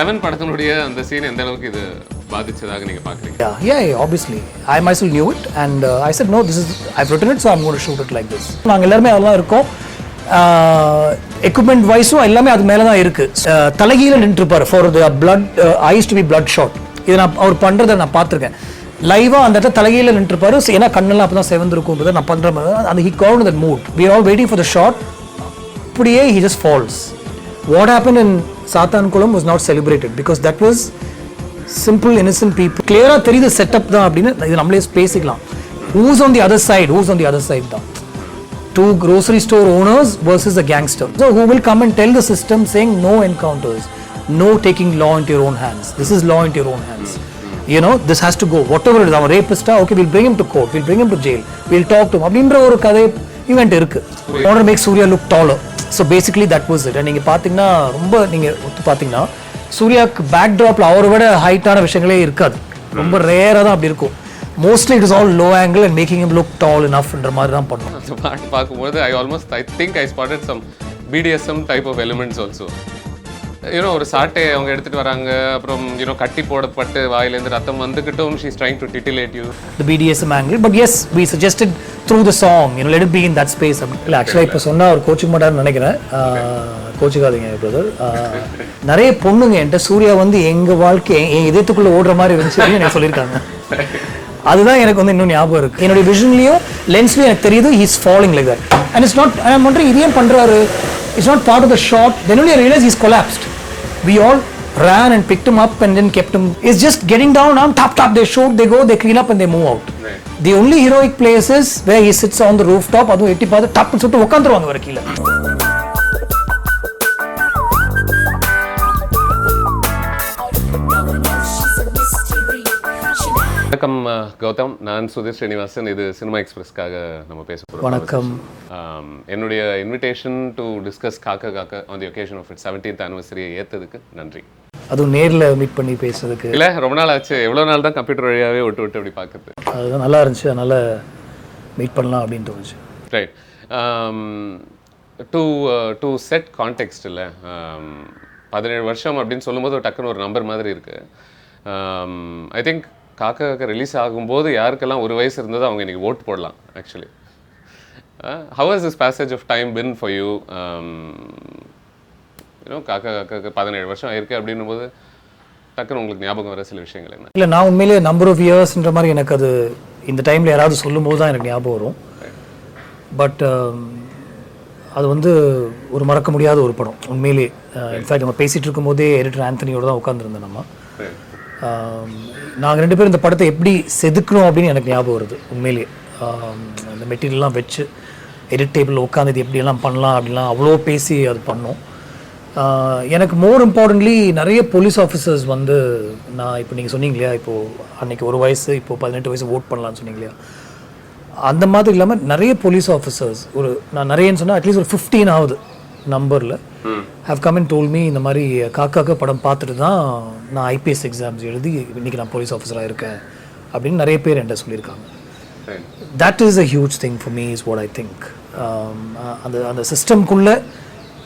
7 படத்தினுடைய அந்த சீன் எந்த அளவுக்கு இது பாதிச்சதாக நீங்க பாக்குறீங்க? Yeah, obviously. I myself knew it and I said no, I've written it, so I'm going to shoot it like this. நாங்க எல்லாரும் அதெல்லாம் இருக்கோம். எக்யூப்மெண்ட் வைஸும் எல்லாமே அது மேலே தான் இருக்கு. தலைகீழ நின்றுப்பார் for the blood eyes to be blood shot. இதை நான் அவர் பண்ணுறதை நான் பார்த்துருக்கேன் லைவாக. அந்த இடத்துல தலைகீழ நின்றுப்பாரு. ஏன்னா கண்ணெல்லாம் அப்போ தான் செவந்திருக்கும்ன்றதை நான் பண்ணுற மாதிரி அந்த he count that mood. We are all waiting for the shot. அப்படியே he just falls. What happen in Sathankulam was not celebrated because that was simple innocent people. கிளியராக தெரியுது செட்டப் தான் அப்படின்னு இது நம்மளே பேசிக்கலாம். Who's on the other side தான். Two grocery store owners versus a gangster. So who will come and tell the system saying no encounters, no taking law into your own hands. This is law into your own hands. You know, this has to go. Whatever it is, our rapist, okay, we'll bring him to court, we'll bring him to jail, we'll talk to him. அப்படின்ற ஒரு கதை event இருக்கு. Want to make Surya look taller. So basically that was it. And நீங்க பாத்தீங்கன்னா ரொம்ப நீங்க பாத்தீங்கன்னா சூர்யாக்கு back டிராப்ல அவரை விட ஹைட்டான விஷயங்களே இருக்காது. ரொம்ப ரேரா தான் அப்படி இருக்கும். Mostly it is all low angle and making him look tall enough ன்ற மாதிரி தான் பண்ணுவோம். அந்த பாட்டு பார்க்கும்போது I think I spotted some BDSM type of elements also. ஒரு சாட்டை அவங்க எடுத்துட்டு வராங்க, அப்புறம் கட்டி போடப்பட்டு வாயிலேருந்து ரத்தம் வந்துகிட்டும் she's trying to titillate you. The BDSM angle, but yes, we suggested through the song, let it be in that space. இல்ல ஆக்சுவலா இப்போ சொன்னா ஒரு கோச்சிங் மாட்டாருன்னு நினைக்கிறேன். கோச்சிக்காதீங்க பிரதர். நிறைய பொண்ணுங்க என்கிட்ட சூர்யா வந்து எங்க வாழ்க்கை என் இதயத்துக்குள்ள ஓடுற மாதிரி இருந்துச்சு எனக்கு சொல்லியிருக்காங்க. அதுதான் எனக்கு வந்து இன்னும் ஞாபகம் இருக்கு. என்னுடைய விஷன்லயும் லென்ஸ்லயும் எனக்கு தெரியுது he's falling like that and it's not. I'm wondering இது ஏன் பண்றாரு? It's not part of the shot. Then only I realized he's collapsed. We all ran and picked him up and then kept him. It's just getting down on tap. They shoot, they go, they clean up and they move out. Right. The only heroic place is where he sits on the rooftop. அதுவும் எட்டி பார்த்து டப்னு சுட்டு உட்காந்துருவாங்க வர கீழே. வணக்கம் கௌதம், நான் சுதீர் ஸ்ரீனிவாசன். இது cinema எக்ஸ்பிரஸ்க்காக நம்ம பேச போகிறோம். வணக்கம். என்னுடைய இன்விடேஷன் டு டிஸ்கஸ் காக்கா காக்கா on the occasion of its 17th anniversary ஏற்றதுக்கு நன்றி. அதுவும் நேரில் மீட் பண்ணி பேசுறதுக்கு இல்லை ரொம்ப நாள் ஆச்சு. எவ்வளோ நாள் தான் கம்ப்யூட்டர் வழியாகவே விட்டு அப்படி பார்க்குறது. அதுதான் நல்லா இருந்துச்சு, அதனால் மீட் பண்ணலாம் அப்படின்னு தோணுச்சு. ரைட். டு செட் கான்டெக்ஸ்ட் இல்லை, 17 வருஷம் அப்படின்னு சொல்லும்போது ஒரு டக்குன்னு ஒரு நம்பர் மாதிரி இருக்குது. ஐ திங்க் காக்கா காக்கா ரிலீஸ் ஆகும்போது யாருக்கெல்லாம் ஒரு வயசு இருந்ததோ அவங்க இன்றைக்கி ஓட்டு போடலாம். Actually how has this passage of time been for you? காக்கா காக்காக்கு 17 வருஷம் ஆயிருக்கு அப்படின்னும் போது டக்குன்னு உங்களுக்கு ஞாபகம் வர சில விஷயங்கள் என்ன? இல்லை, நான் உண்மையிலே நம்பர் ஆஃப் இயர்ஸ்ன்ற மாதிரி எனக்கு அது இந்த டைமில் யாராவது சொல்லும் போது தான் எனக்கு ஞாபகம் வரும். பட் அது வந்து ஒரு மறக்க முடியாத ஒரு படம் உண்மையிலே. இன்ஃபேக்ட் நம்ம பேசிகிட்டு இருக்கும்போதே எடிட்டர் ஆந்தனியோடு தான் உட்காந்துருந்தோம் நம்ம. நாங்கள் 2 பேரும் இந்த படத்தை எப்படி செதுக்கணும் அப்படின்னு எனக்கு ஞாபகம் வருது உண்மையிலேயே. அந்த மெட்டீரியல்லாம் வச்சு எடிட் டேபிளில் உட்காந்து இது எப்படியெல்லாம் பண்ணலாம் அப்படின்லாம் அவ்வளோ பேசி அது பண்ணோம். எனக்கு மோர் இம்பார்ட்டன்ட்லி நிறைய போலீஸ் ஆஃபீஸர்ஸ் வந்து நான் இப்போ நீங்கள் சொன்னீங்க இல்லையா, இப்போது அன்றைக்கி ஒரு வயசு இப்போது 18 வயசு ஓட் பண்ணலான்னு சொன்னீங்க இல்லையா, அந்த மாதிரி இல்லாமல் நிறைய போலீஸ் ஆஃபீஸர்ஸ் நான் நிறையன்னு சொன்னால் அட்லீஸ்ட் ஒரு 15 ஆகுது நம்பரில் how come and told me இந்த மாதிரி காக்காக்க படம் பார்த்துட்டு தான் நான் ஐபிஎஸ் எக்ஸாம்ஸ் எழுதி இன்றைக்கி நான் போலீஸ் ஆஃபீஸராக இருக்கேன் அப்படின்னு நிறைய பேர் என்கிட்ட சொல்லியிருக்காங்க. That is a huge thing for me is what I think. அந்த சிஸ்டம்குள்ளே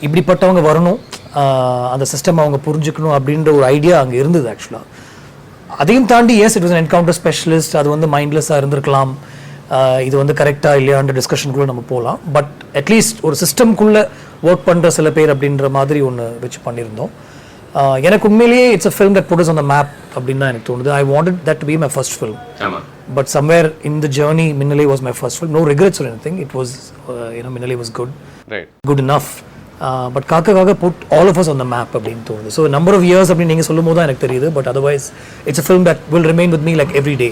இப்படிப்பட்டவங்க வரணும், அந்த சிஸ்டம் அவங்க புரிஞ்சுக்கணும் அப்படின்ற ஒரு ஐடியா அங்கே இருந்தது ஆக்சுவலாக. அதையும் தாண்டி S it was encounter specialist, அது வந்து மைண்ட்லெஸ்ஸாக இருந்திருக்கலாம், இது வந்து கரெக்டாக இல்லையான்ற டிஸ்கஷனுக்குள்ளே நம்ம போகலாம். பட் அட்லீஸ்ட் ஒரு சிஸ்டம்குள்ளே ஒர்க் பண்ணுற சில பேர் அப்படின்ற மாதிரி ஒன்று வச்சு பண்ணியிருந்தோம். எனக்கு உண்மையிலேயே it's a film that put us on the map அப்படின்னு தான் எனக்கு தோணுது. I wanted that to be my first film. But somewhere in the journey Minnale was my first film. No regrets or anything. It was Minnale was good enough. But Kaakha put all of us on the map அப்படின்னு தோணுது. So number of years அப்படின்னு நீங்கள் சொல்லும் போது தான் எனக்கு தெரியுது. But otherwise it's a film that will remain with me like every day.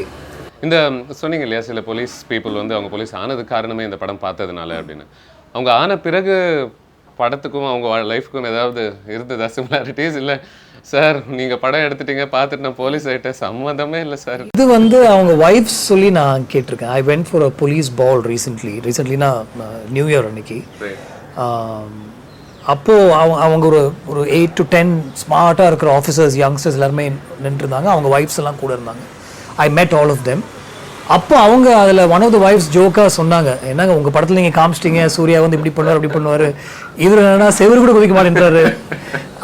இந்த சொன்னீங்க இல்லையா, சில போலீஸ் பீப்புள் வந்து அவங்க போலீஸ் ஆனதுக்கு காரணமே இந்த படம் பார்த்ததுனால அப்படின்னு. அவங்க ஆன பிறகு படத்துக்கும் அவங்க லைஃப்க்கும் ஏதாவது இருந்ததா சிமிலாரிட்டிஸ்? இல்லை சார் நீங்கள் படம் எடுத்துட்டீங்க பார்த்துட்டு நான் போலீஸ் ஆகிட்டேன், சம்மந்தமே இல்லை சார். இது வந்து அவங்க ஒய்ஃப்ஸ் சொல்லி நான் கேட்டிருக்கேன். I went for a police ball ரீசெண்ட்லினா நியூ இயர் அன்னைக்கு. அப்போது அவங்க ஒரு 8 to 10 ஸ்மார்ட்டாக இருக்கிற ஆஃபீஸர்ஸ் யங்ஸ்டர்ஸ் எல்லாருமே நின்றுருந்தாங்க. அவங்க ஒய்ஃப்ஸ் எல்லாம் கூட இருந்தாங்க. I met all of them. அப்போ அவங்க அதில் ஒன் ஆஃப் த வைஃப்ஸ் ஜோக்காக சொன்னாங்க, என்னங்க உங்கள் படத்தில் நீங்கள் காமிச்சிட்டீங்க சூர்யா வந்து இப்படி பண்ணுவார் அப்படி பண்ணுவார், இவர் என்னன்னா செவரு கூட குதிக்க மாட்டேன்றாரு,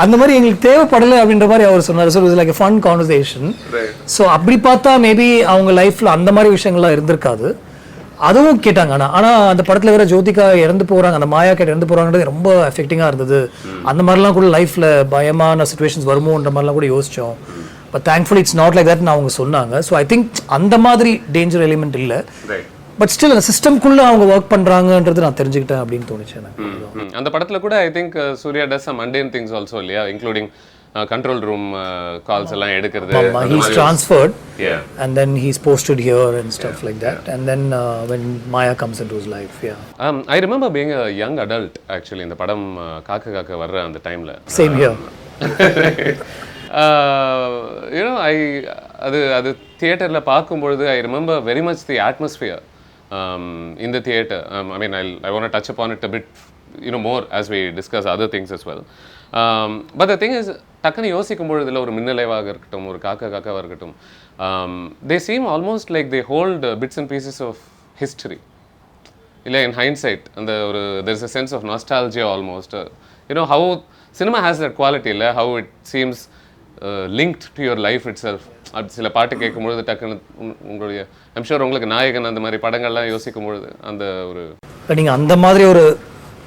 அந்த மாதிரி எங்களுக்கு தேவைப்படலை அப்படின்ற மாதிரி அவர் சொன்னார். So it's like fun conversation. So அப்படி பார்த்தா மேபி அவங்க லைஃப்பில் அந்த மாதிரி விஷயங்கள்லாம் இருந்திருக்காது. அதுவும் கேட்டாங்க. ஆனால் அந்த படத்தில் வேற ஜோதிகா இறந்து போகிறாங்க, அந்த மாயா கேட்ட இறந்து போகிறாங்கன்றது ரொம்ப எஃபெக்டிங்காக இருந்தது. அந்த மாதிரிலாம் கூட லைஃப்பில் பயமான சுச்சுவேஷன்ஸ் வருமோன்ற மாதிரிலாம் கூட யோசித்தோம். But thankfully it's not like தட்னு அவங்க சொன்னாங்க. ஸோ ஐ திங்க் அந்த மாதிரி டேஞ்சர் எலிமெண்ட் இல்லை. பட் ஸ்டில் அந்த சிஸ்டம்குள்ளே அவங்க ஒர்க் பண்ணுறாங்கன்றது நான் தெரிஞ்சுக்கிட்டேன் அப்படின்னு தோணுச்சு எனக்கு. அந்த படத்தில் கூட I think Suriya does some mundane things also இல்லையா, இன்க்ளூடிங் கண்ட்ரோல் ரூம் கால்ஸ் எல்லாம் எடுக்கிறது. He's transferred and then he's posted here and stuff like that, and then when Maya comes into his life, I remember being a young adult actually இந்த படம் காக்க காக்க வர்ற அந்த டைம்ல. Same here. You know, அது தியேட்டரில் பார்க்கும்பொழுது ஐ remember very much the atmosphere in the theater. I mean, I want to touch upon it a bit, you know, more as we discuss other things as well. But the thing is, டக்குன்னு யோசிக்கும் பொழுதுல ஒரு மின்னலைவாக இருக்கட்டும், ஒரு காக்காவாக இருக்கட்டும், they seem almost like they hold bits and pieces of history. இல்லை, in hindsight, அந்த ஒரு there's a sense of nostalgia almost. You know, how cinema has that quality, இல்லை, how it seems linked to your life itself. அது சில பாட்டு கேட்கும்பொழுது டக்குன்னு உங்களுடைய ஐம் ஷூர் உங்களுக்கு நாயகன் அந்த மாதிரி படங்கள்லாம் யோசிக்கும் பொழுது அந்த ஒரு நீங்கள் அந்த மாதிரி ஒரு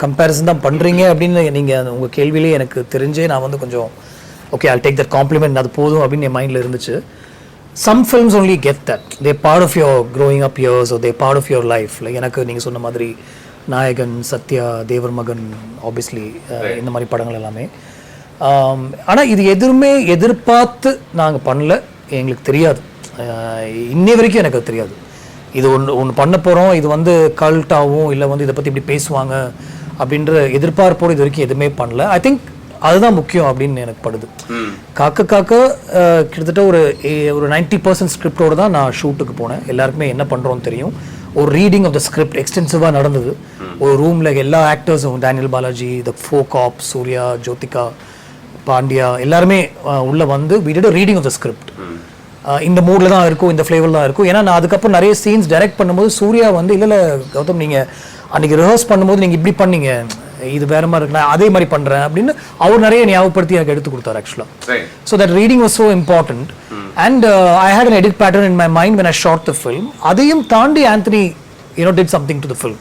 கம்பேரிசன் தான் பண்ணுறீங்க அப்படின்னு நீங்கள் உங்கள் கேள்வியிலே எனக்கு தெரிஞ்சே நான் வந்து கொஞ்சம் okay I'll take that compliment, அது போதும் அப்படின்னு என் மைண்டில் இருந்துச்சு. Some films only get that. They're part of your growing up years or they're part of your life. Like எனக்கு நீங்கள் சொன்ன மாதிரி நாயகன், சத்யா, தேவர் மகன், ஆப்வியஸ்லி இந்த மாதிரி படங்கள் எல்லாமே. ஆனால் இது எதுவுமே எதிர்பார்த்து நாங்கள் பண்ணல, எங்களுக்கு தெரியாது, இன்னை வரைக்கும் எனக்கு அது தெரியாது. இது ஒன்று பண்ண போகிறோம், இது வந்து கல்ட்டாகவும் இல்லை வந்து இதை பற்றி இப்படி பேசுவாங்க அப்படின்ற எதிர்பார்ப்போடு இது வரைக்கும் எதுவுமே பண்ணல. ஐ திங்க் அதுதான் முக்கியம் அப்படின்னு எனக்கு படுது. காக்க கிட்டத்தட்ட ஒரு 90% ஸ்கிரிப்டோடு தான் நான் ஷூட்டுக்கு போனேன். எல்லாருக்குமே என்ன பண்ணுறோன்னு தெரியும். ஒரு ரீடிங் ஆஃப் த ஸ்கிரிப்ட் எக்ஸ்டென்சிவாக நடந்தது. ஒரு ரூமில் எல்லா ஆக்டர்ஸும், டேனியல் பாலாஜி, த ஃபோக் ஆப், சூர்யா, ஜோதிகா, பாண்டியா எல்லாருமே உள்ளே வந்து we did a reading of the script. இந்த மூடில் தான் இருக்கும், இந்த ஃப்ளேவரில் தான் இருக்கும். ஏன்னா நான் அதுக்கப்புறம் நிறைய சீன்ஸ் டைரக்ட் பண்ணும்போது சூர்யா வந்து இல்லை கௌதம் நீங்கள் அன்றைக்கி ரிஹர்ஸ் பண்ணும்போது நீங்கள் இப்படி பண்ணீங்க, இது வேறு மாதிரி இருக்கு, நான் அதே மாதிரி பண்ணுறேன் அப்படின்னு அவர் நிறைய ஞாபகப்படுத்தி எனக்கு எடுத்து கொடுத்தாரு ஆக்சுவலாக. So that reading was so important. And I had an edit pattern in my mind when I shot the film. அதையும் தாண்டி Anthony did something to the film.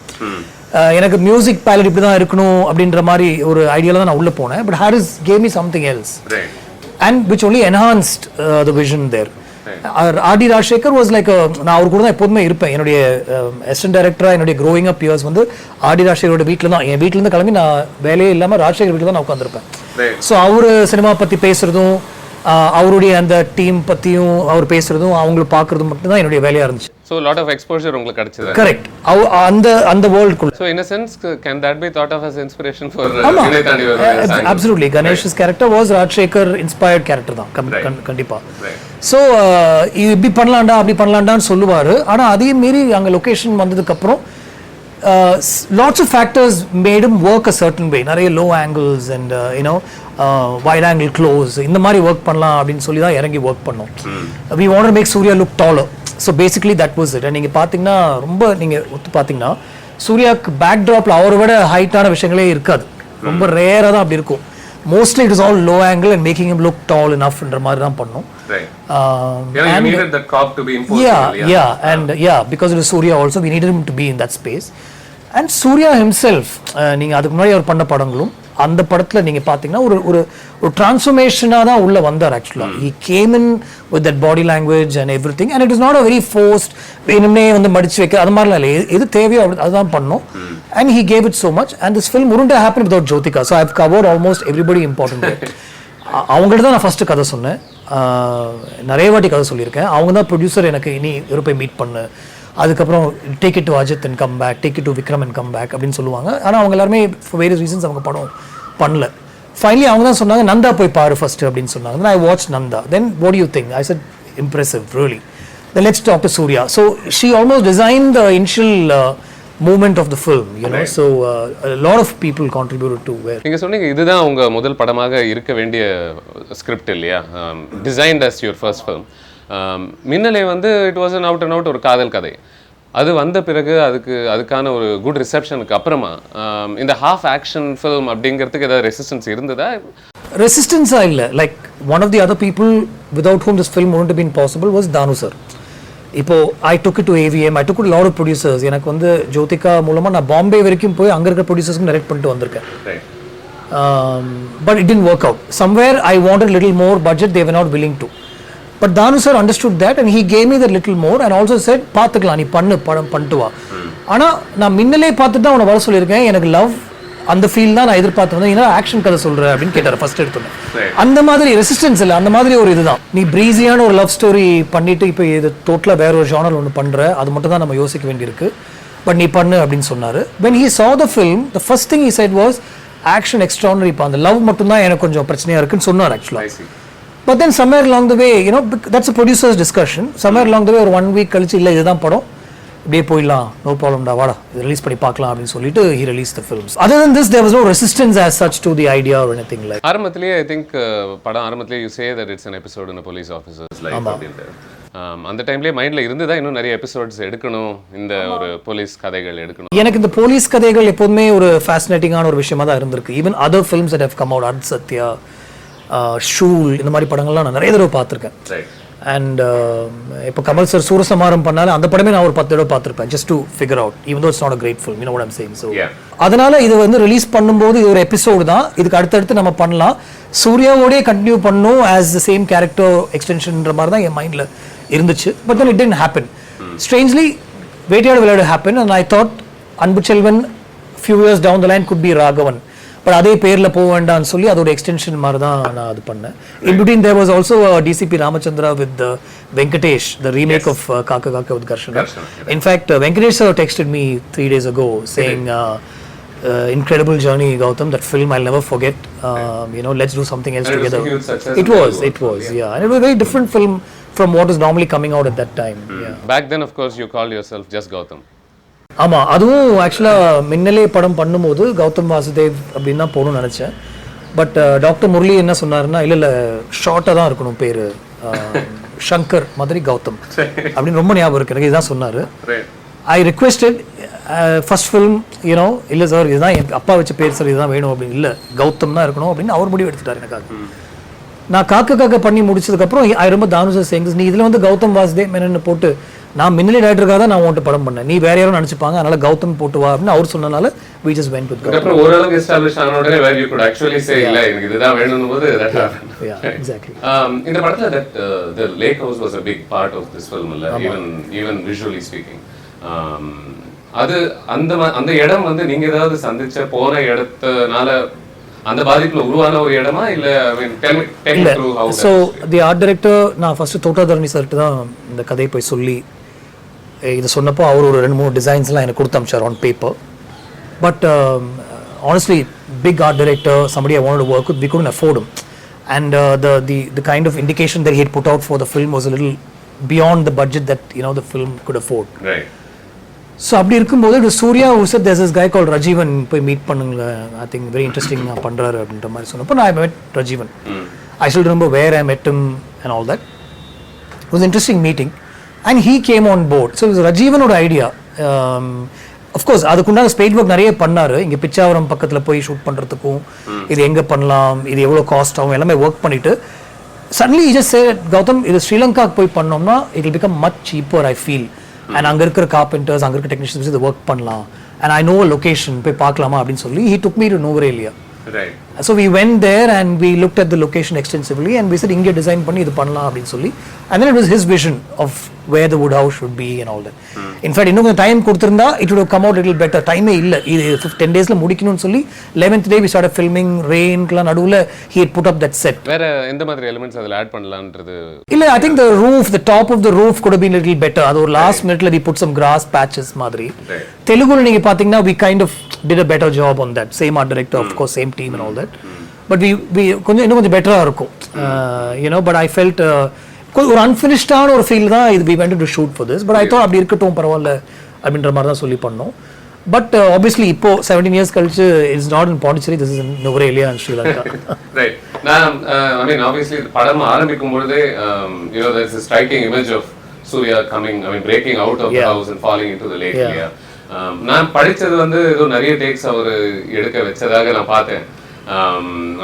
எனக்கு மியூசிக் பேலட் இப்படி தான் இருக்கணும் அப்படின்ற மாதிரி ஒரு ஐடியாவில் தான் நான் உள்ளே போனேன். But Harris gave me something else and which only enhanced the vision there. RD Rajasekhar was like, நான் அவர் கூட தான் எப்போதுமே இருப்பேன். என்னுடைய அசிஸ்டன்ட் டைரக்டராக என்னுடைய க்ரோயிங் அப் இயர்ஸ் வந்து ஆர்டி ராஜசேகரோட வீட்டில் தான், என் வீட்டிலேருந்து கிளம்பி நான் வேலையே இல்லாமல் ராஜசேகர் வீட்டில் தான் நான் உட்காந்துருப்பேன். ஸோ அவர் சினிமா பற்றி பேசுகிறதும் அவருடைய அந்த டீம் பற்றியும் அவர் பேசுகிறதும் அவங்களுக்கு பார்க்குறதும் மட்டும்தான் என்னுடைய வேலையாக இருந்துச்சு. So a lot of exposure உங்களுக்கு கிடைச்சது. Correct. அந்த வேர்ல்டுக்குள்ள. So in a sense, can that be thought of as inspiration for Absolutely. Ganesh's character was Rajshekhar inspired character தான் கண்டிப்பா. ஸோ இப்படி பண்ணலாம்டா அப்படி பண்ணலாம்டான்னு சொல்லுவார். ஆனால் அதே மீறி அங்கே லொக்கேஷன் வந்ததுக்கப்புறம் lots of factors made him work a certain way. நிறைய low angles and wide angle close இந்த மாதிரி ஒர்க் பண்ணலாம் அப்படின்னு சொல்லி தான் இறங்கி ஒர்க் பண்ணோம். We wanted to make Surya look taller. So basically that was it. நீங்கள் பார்த்தீங்கன்னா ரொம்ப நீங்கள் ஒத்து பார்த்தீங்கன்னா சூர்யாவுக்கு பேக் ட்ராப்பில் அவரை விட ஹைட்டான விஷயங்களே இருக்காது, ரொம்ப ரேராக தான் அப்படி இருக்கும். Mostly it is all low angle and making him look tall இனஃப்ன்ற மாதிரி தான் பண்ணோம். Because it is Surya also, we needed him to be in that space. And Surya himself, நீங்கள் அதுக்கு முன்னாடி அவர் பண்ண படங்களும் அந்த படத்தில் நீங்கள் பார்த்தீங்கன்னா ஒரு டிரான்ஸ்ஃபர்மேஷனாக தான் உள்ளே வந்தார் ஆக்சுவலாக. He came in with that body language and every thing. And it is not a very forced வேணும்னே வந்து மடிச்சு வைக்க அது மாதிரிலாம் இல்லை, எது தேவையோ அதுதான் பண்ணோம். And he gave it so much. And this film wouldn't have happened without Jyotika. So I've covered almost everybody important. அவங்கள்ட்ட தான் நான் ஃபஸ்ட்டு கதை சொன்னேன், நிறைய வாட்டி கதை சொல்லியிருக்கேன். அவங்க தான் ப்ரொடியூசர், எனக்கு இனி போய் மீட் பண்ணு, அதுக்கப்புறம் take it to Ajith and come back, take it to Vikram and come back அப்படின்னு சொல்லுவாங்க. ஆனால் அவங்க எல்லாருமே ஃபார் வேரியஸ் ரீசன்ஸ் அவங்க படம் பண்ணல. ஃபைனலி அவங்க தான் சொன்னாங்க நந்தா போய் பாரு ஃபர்ஸ்ட் அப்படின்னு சொன்னாங்க. I watch Nandha. Then what you think? I said impressive really. Then let's talk to Surya. So she almost designed the initial movement of the film, so a lot of people contributed to where. நீங்க சொன்னீங்க இதுதான் உங்க முதல் படமாக இருக்க வேண்டிய script இல்லையா, designed as your first film. Minnale வந்து it was an out and out ஒரு காதல் கதை. அது வந்த பிறகு அதுக்கான ஒரு குட் ரிசெப்ஷனுக்கு அப்புறமா இந்த ஹாஃப் ஆக்ஷன் ஃபில்ம் அப்படிங்கிறதுக்கு ஏதாவது ரெசிஸ்டன்ஸ் இருந்ததா? ரெசிஸ்டன்ஸாக இல்லை. Like one of the other people without whom this film wouldn't have been possible was Thanu sir. இப்போ I took it to AVM, I took it lot of producers. எனக்கு வந்து ஜோதிகா மூலமாக நான் பாம்பே வரைக்கும் போய் அங்கே இருக்கிற ப்ரொடியூசர்ஸ்க்கு டைரக்ட் பண்ணிட்டு வந்திருக்கேன். But it didn't work out. Somewhere I wanted a little more budget, they were not willing to. But Danu sir understood that and he gave me that little more and also said பார்த்துக்கலாம் நீ படம் பண்ணிட்டு வா. ஆனால் நான் மின்னலே பார்த்துட்டு தான் அவனை வர சொல்லியிருக்கேன். எனக்கு லவ் அந்த ஃபீல் தான் நான் எதிர்பார்த்து வந்தேன். ஏன்னா ஆக்ஷன் கதை சொல்கிறேன் அப்படின்னு கேட்டார் ஃபர்ஸ்ட் எடுத்தோன்னே. அந்த மாதிரி ரெசிஸ்டன்ஸ் இல்லை, அந்த மாதிரி ஒரு இதுதான். நீ ப்ரீஸியான ஒரு லவ் ஸ்டோரி பண்ணிட்டு இப்போ இது டோட்டலாக வேற ஒரு ஜானர் ஒன்று பண்ணுற, அது மட்டும் தான் நம்ம யோசிக்க வேண்டியிருக்கு. பட் நீ பண்ணு அப்படின்னு சொன்னார். when he saw the film, the first thing he said was action extraordinary. இப்போ அந்த லவ் மட்டும்தான் எனக்கு கொஞ்சம் பிரச்சனையாக இருக்குன்னு சொன்னார் ஆக்சுவலாக. But then somewhere along the way, that's a producer's discussion. Somewhere along the way, ஒரு 1 week கழிச்சு இல்லை இதுதான் படம், இப்படியே போயிடலாம், நோ ப்ராப்ளம்டா, வாடா இது ரிலீஸ் பண்ணி பார்க்கலாம் அப்படின்னு சொல்லிட்டு he released the films. Other than this, there was no resistance as such to the idea or anything like. ஆரம்பத்திலேயே ஐ திங்க் படம் ஆரம்பத்திலேயே you say that it's an episode in a police officer's life அப்படின்ட்டு. அந்த டைம்லேயே மைண்டில் இருந்துதான் இன்னும் நிறைய எபிசோட்ஸ் எடுக்கணும், இந்த ஒரு போலீஸ் கதைகள் எடுக்கணும். எனக்கு இந்த போலீஸ் கதைகள் எப்போதுமே ஒரு ஃபேசினேட்டிங்கான ஒரு விஷயமா தான் இருந்திருக்கு. Even other films that have come out, at Satya, Shool, இந்த மாதிரி படங்கள்லாம் நான் நிறைய தடவை பார்த்துருக்கேன். அண்ட் இப்போ கமல் சார் சூரசமாரம் பண்ணாலும் அந்த படமே நான் ஒரு 10 தடவை பார்த்துருப்பேன், just to figure out, even though it's not a great film, you know what I am saying. So அதனால இது வந்து ரிலீஸ் பண்ணும்போது இது ஒரு எபிசோடு தான், இதுக்கு அடுத்தடுத்து நம்ம பண்ணலாம், சூர்யாவோடய கண்டினியூ பண்ணணும் ஆஸ் த சேம் கேரக்டர் எக்ஸ்டென்ஷன்ற மாதிரி தான் என் மைண்டில் இருந்துச்சு. But then it didn't happen. Strangely Vettaiyaadu Vilaiyaadu happen and I thought Anbu Selvan few years down the line could be Raghavan. பட் அதே பேரில் போக வேண்டாம்னு சொல்லி அதோட எக்ஸ்டென்ஷன் மாதிரி தான் நான் அது பண்ணேன். In between there was also DCP Ramachandra with Venkatesh, the remake of Kaakha Kaakha with Gharshana. In fact Venkatesh sir texted me 3 days ago saying incredible journey Gautam, that film I'll never forget, let's do something else together. It was yeah, and it was a very different film from what was normally coming out at that time. Yeah. Back then of course you called yourself just Gautam. ஆமாம், அதுவும் ஆக்சுவலாக மின்னலே படம் பண்ணும்போது கௌதம் வாசுதேவ் அப்படின்னு தான் போகணும்னு நினச்சேன். But doctor Murali என்ன சொன்னாருன்னா, இல்லை ஷார்ட்டாக தான் இருக்கணும் பேர், ஷங்கர் மாதிரி கௌதம் அப்படின்னு ரொம்ப ஞாபகம் இருக்கு எனக்கு, இதுதான் சொன்னார். ஐ ரிக்வெஸ்டட் ஃபர்ஸ்ட் ஃபிலிம் இல்லை சார் இதுதான் என் அப்பா வச்ச பேர் சார், இதுதான் வேணும் அப்படின்னு. இல்லை கௌதம் தான் இருக்கணும் அப்படின்னு அவர் முடிவு எடுத்துட்டார் எனக்காக. நான் காக்க பண்ணி முடிச்சதுக்கப்புறம் ஐ ரொம்ப தானு சார் சேங்ஸ், நீ இதில் வந்து கௌதம் வாசுதேவ் மேனன் போட்டு, நான் மின்னலே டைரக்டருக்காக தான் நான் உன்ட்டு படம் பண்ணேன், நீ வேற யாரும் நினச்சிப்பாங்க, அதனால கௌதம் போட்டு வா அப்படின்னு அவர் சொன்னனால we just went with Gautam. அப்புறம் ஓரளவுக்கு எஸ்டாப்லிஷ் ஆன உடனே where you could actually say இல்ல எனக்கு இதுதான் வேணும்னு போது that happened. Yeah, exactly. இந்த படத்துல that the lake house was a big part of this film இல்ல, even visually speaking. அது அந்த இடம் வந்து நீங்க ஏதாவது சந்திச்ச போன இடத்துனால அந்த பாதிப்புல உருவான ஒரு இடமா இல்ல? ஸோ தி ஆர்ட் டைரக்டர் நான் ஃபர்ஸ்ட் தோட்டாதரணி சார்ட்டு தான் இந்த கதையை போய் சொல்லி இதை சொன்னப்போ அவர் ஒரு 2-3 டிசைன்ஸ்லாம் எனக்கு கொடுத்து அமிச்சார் on paper. But honestly big art director, somebody I wanted to work with, we couldn't afford him, and the kind of indication that he had put out for the film was a little beyond the budget that the film could afford. Right. So அப்படி இருக்கும்போது இது Surya who said there's this guy called Rajeevan, போய் meet பண்ணுங்க, I think very interesting பண்ணுறாரு அப்படின்ற மாதிரி சொன்னப்போ நான் met Rajeevan. I still remember where I met him and all that. It was an interesting meeting and he came on board. So it was ரஜீவனோட idea. Of course அதுக்குண்டான spade work நிறைய பண்ணார். இங்கே பிச்சாவரம் பக்கத்தில் போய் ஷூட் பண்ணுறதுக்கும் இது எங்கே பண்ணலாம், இது எவ்வளோ காஸ்ட் ஆகும், எல்லாமே ஒர்க் பண்ணிவிட்டு suddenly he just said, Gautham இது ஸ்ரீலங்காவுக்கு போய் பண்ணோம்னா it will become much cheaper I feel. And அங்கே இருக்கிற கார்பெண்டர்ஸ், அங்கே இருக்கிற டெக்னீஷியன்ஸ் இதை ஒர்க் பண்ணலாம், அண்ட் ஐ நோ லொகேஷன் போய் பார்க்கலாமா அப்படின்னு சொல்லி he took me to Nuwara Eliya. Right. So we went there and we looked at the location extensively and we said இங்கே டிசைன் பண்ணி இது பண்ணலாம் அப்படின்னு சொல்லி, and then it was his vision of where the wood house should be and all that. In fact இன்னும் கொஞ்சம் time கொடுத்திருந்தா it would have come out little better. டைமே இல்லை, இது 10 daysல முடிக்கணும்னு சொல்லி 11th day we started filming, rainக்குலாம் நடுவில் he had put up that set. வேற எந்த மாதிரி எலிமெண்ட்ஸ் அதில் ஆட் பண்ணலாம்ன்றது இல்லை, I think the roof, the top of the roof could have been little better. அது ஒரு லாஸ்ட் மினிட்ல we put some grass patches மாதிரி. தெலுங்குல நீங்க பாத்தீங்கன்னா we kind of did a better job on that. Same art director, of course, same team and all that. But we இன்னும் கொஞ்சம் பெட்டரா இருக்கும், but I felt ஒரு அன்ஃபினிஷ்டான ஒரு ஃபீல் தான் இது. we wanted to shoot for this, but I thought அப்படி இருக்கட்டும் பரவாயில்ல அப்படின்ற மாதிரி தான் சொல்லி பண்ணோம். பட் ஆப்வியஸ்லி இப்போ 17 இயர்ஸ் கழிச்சு it's not in Pondicherry, this is in Nuwara Eliya and Sri Lanka. Right. நான் ஐ மீன் ஆப்வியஸ்லி படம் ஆரம்பிக்கும் பொழுதே there is a striking image of Surya coming, I mean breaking out of the house and falling into the lake. இல்லையா? நான் படிச்சது வந்து ஏதோ நிறைய டேக்ஸ் அவர் எடுக்க வச்சதாக நான் பார்த்தேன்.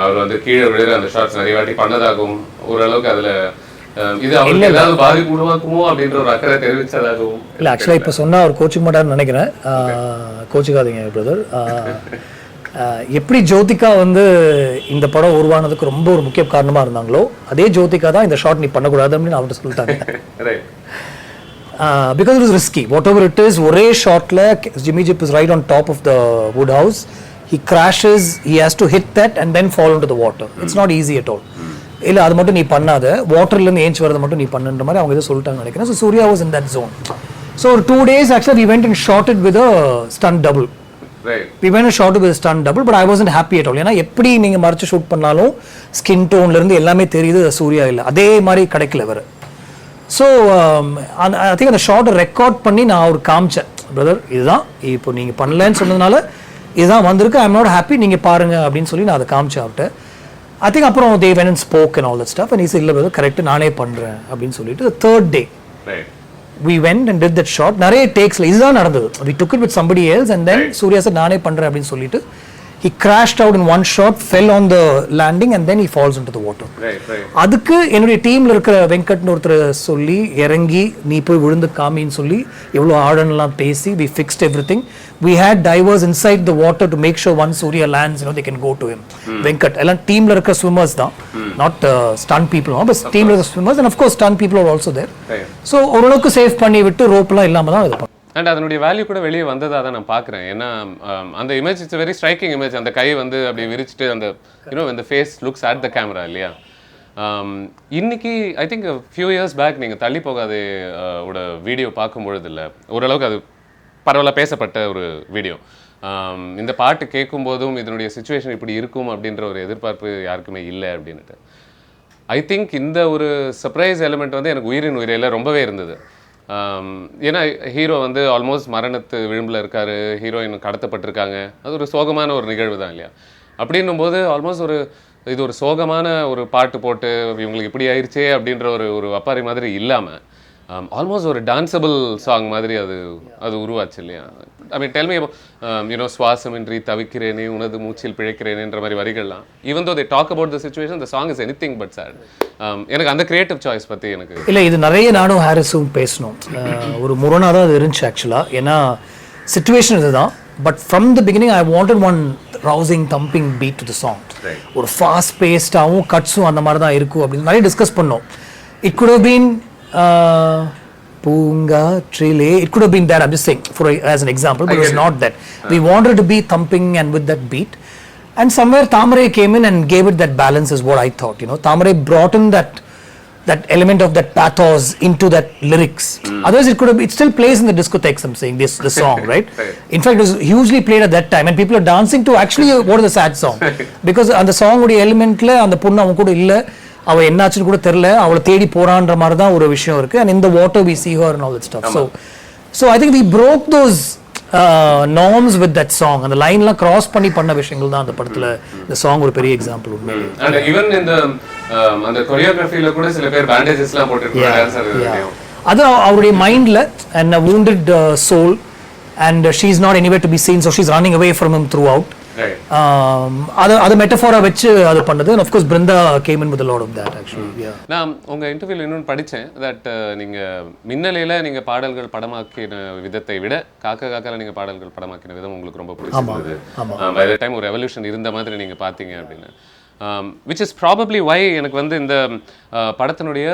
அவர் வந்து கீழே விழுற அந்த ஷார்ட்ஸ் நிறைய வாட்டி பண்ணதாகவும் ஓரளவுக்கு அதுல இது அவருக்கு ஏதாவது பாதிப்பு உருவாக்குமோ அப்படின்ற ஒரு அக்கறை தெரிவிச்சதாகவும். இல்லை ஆக்சுவலாக இப்போ சொன்னால் அவர் கோச்சிக்க மாட்டார்னு நினைக்கிறேன். கோச்சிக்காதீங்க பிரதர். எப்படி ஜோதிகா வந்து இந்த படம் உருவானதுக்கு ரொம்ப ஒரு முக்கிய காரணமாக இருந்தாங்களோ அதே ஜோதிகா தான் இந்த ஷாட் நீ பண்ணக்கூடாது அப்படின்னு அவர்கிட்ட சொல்லிட்டாங்க. Because it was risky. Whatever it is, ஒரே ஷாட்ல Jimmy Jip is right on top of the wood house. He crashes, he has to hit that and then fall into the water. It's not easy at all. இல்லை அது மட்டும் நீ பண்ணாத, வாட்டர்லேருந்து ஏஞ்சி வரது மட்டும் நீ பண்ணுன்ற மாதிரி அவங்க எதை சொல்லிட்டாங்க நினைக்கிறேன். So Suriya was in that zone. So ஒரு 2 days actually we went and shot it with a stunt double. We went and shot it with a stunt double, but I wasn't happy at all. ஏன்னா எப்படி நீங்கள் மறைச்சு shoot பண்ணாலும் skin டோன்லேருந்து எல்லாமே தெரியுது சூர்யா இல்லை, அதே மாதிரி கிடைக்கல வேறு. ஸோ ஐ திங்க் அந்த ஷார்ட்டை ரெக்கார்ட் பண்ணி நான் அவர் காமிச்சேன், பிரதர் இதுதான் இப்போ நீங்கள் பண்ணலன்னு சொன்னதுனால இதுதான் வந்திருக்கு, ஐ எம் நாட் ஹாப்பி, நீங்கள் பாருங்க அப்படின்னு சொல்லி நான் அதை காமிச்சேன் அவர்கிட்ட. ஐ திங்க் அப்புறம் they went and spoke and all that stuff and இல்லை பிரதர் கரெக்ட் நானே பண்ணுறேன் அப்படின்னு சொல்லிட்டு third day we went and did that shot. நிறைய டேக்ஸில் இதுதான் நடந்தது. We took it with somebody else and then Suriya sir நானே பண்ணுறேன் அப்படின்னு சொல்லிட்டு he crashed out in one shot, fell on the landing and then he falls into the water. அதுக்கு என்னுடைய டீம்ல இருக்கிற வெங்கட்னு ஒருத்தர் சொல்லி இறங்கி நீ போய் விழுந்து காமின்னு சொல்லி எவ்வளோ ஆழம்லாம் பேசி we fixed everything. We had divers inside the water to make sure once Surya lands, they can go to him. Venkat எல்லாம் டீம்ல இருக்கிற swimmers தான், not stunt people, but teamல இருக்கிற swimmers and of course stunt people are also there. So ஓரளவுக்கு safe பண்ணி விட்டு ரோப்லாம் இல்லாம தான் இது. அண்ட் அதனுடைய வேல்யூ கூட வெளியே வந்ததாக தான் நான் பார்க்குறேன். ஏன்னா அந்த image it's very striking image. அந்த கை வந்து அப்படி விரிச்சிட்டு அந்த இந்த face looks at the camera இல்லையா. இன்னைக்கு I think few years back நீங்கள் தள்ளி போகாதே ஓட வீடியோ பார்க்கும்பொழுது இல்லை ஓரளவுக்கு அது பரவாயில்ல பேசப்பட்ட ஒரு வீடியோ. இந்த பாட்டு கேட்கும்போதும் இதனுடைய சுச்சுவேஷன் இப்படி இருக்கும் அப்படின்ற ஒரு எதிர்பார்ப்பு யாருக்குமே இல்லை அப்படின்ட்டு. ஐ திங்க் இந்த ஒரு சர்ப்ரைஸ் எலிமெண்ட் வந்து எனக்கு உயிரின் உயிரையில் ரொம்பவே இருந்தது. ஏன்னா ஹீரோ வந்து ஆல்மோஸ்ட் மரணத்து விளிம்பில் இருக்காரு, ஹீரோயின் கடத்தப்பட்டிருக்காங்க, அது ஒரு சோகமான ஒரு நிகழ்வு தான் இல்லையா. அப்படின்னும் போது ஆல்மோஸ்ட் இது ஒரு சோகமான ஒரு பாட்டு போட்டு இவங்களுக்கு இப்படி ஆயிடுச்சே அப்படின்ற ஒரு அப்பாரி மாதிரி இல்லாமல் ஆல்மோஸ்ட் ஒரு டான்ஸபிள் சாங் மாதிரி அது உருவாச்சு இல்லையா. ஐ மீன் டெல் மீ சுவாசமின்றி தவிக்கிறேனே உனது மூச்சில் பிழைக்கிறேனேன்ற மாதிரி வரிகள்லாம் even though they talk about the situation the song is anything but sad. எனக்கு அந்த கிரியேட்டிவ் சாய்ஸ் பற்றி எனக்கு இல்லை இது நிறைய நானும் ஹாரிஸும் பேசணும். ஒரு முரணாக தான் அது இருந்துச்சு ஆக்சுவலாக. ஏன்னா சிச்சுவேஷன் இதுதான், but from the beginning I wanted one rousing thumping beat to the song. ஒரு ஃபாஸ்ட் பேஸ்டாகவும் கட்ஸும் அந்த மாதிரி தான் இருக்கும் அப்படின்னு நிறைய டிஸ்கஸ் பண்ணோம். It could have been Poongatrile, it could have been that, I'm just saying as an example, but it was not that. We wanted to be thumping and with that beat, and somewhere Thamare came in and gave it that balance is what I thought. Thamare brought in that element of that pathos into that lyrics. Otherwise it still plays in the discotheques, I'm saying, the song, right? In fact it was hugely played at that time and people are dancing to actually what is a sad song because அந்த song உடைய elementல அந்த பொண்ணு அவங்க கூட இல்ல, அவள் என்னாச்சுன்னு கூட தெரியல, அவளை தேடி போறான்ற மாதிரி தான் ஒரு விஷயம் இருக்கு. And in the water we see her and all that stuff. So I think we broke those norms with that song. அந்த லைன்லாம் கிராஸ் பண்ணி பண்ண விஷயங்கள் தான் அந்த படத்துல இந்த சாங் ஒரு பெரிய எக்ஸாம்பிள் உண்மையிலே. And even in the அந்த கொரியோகிராஃபில கூட சில பேர் பேண்டேஜஸ்லாம் போட்டுருக்காங்க டான்சர். அது அவருடைய மைண்ட்ல and a wounded soul and she is not anywhere to be seen, so she is running away from him throughout. அது மெட்டஃபாரா வச்சு அது பண்ணது. And of course Brinda came in with a lot of that actually. நான் உங்க இன்டர்வியூல இன்னொன்னு படிச்சேன் that நீங்க மின்னலையில நீங்க பாடல்கள் படமாக்கின விதத்தை விட காக்கா காக்கால நீங்க பாடல்கள் படமாக்கின விதம் உங்களுக்கு ரொம்ப பிடிச்சிருந்தது. பை தி டைம் ஒரு ரெவல்யூஷன் இருந்த மாதிரி நீங்க பாத்தீங்க அப்படின்னு. which is probably why எனக்கு வந்து இந்த படத்தினுடைய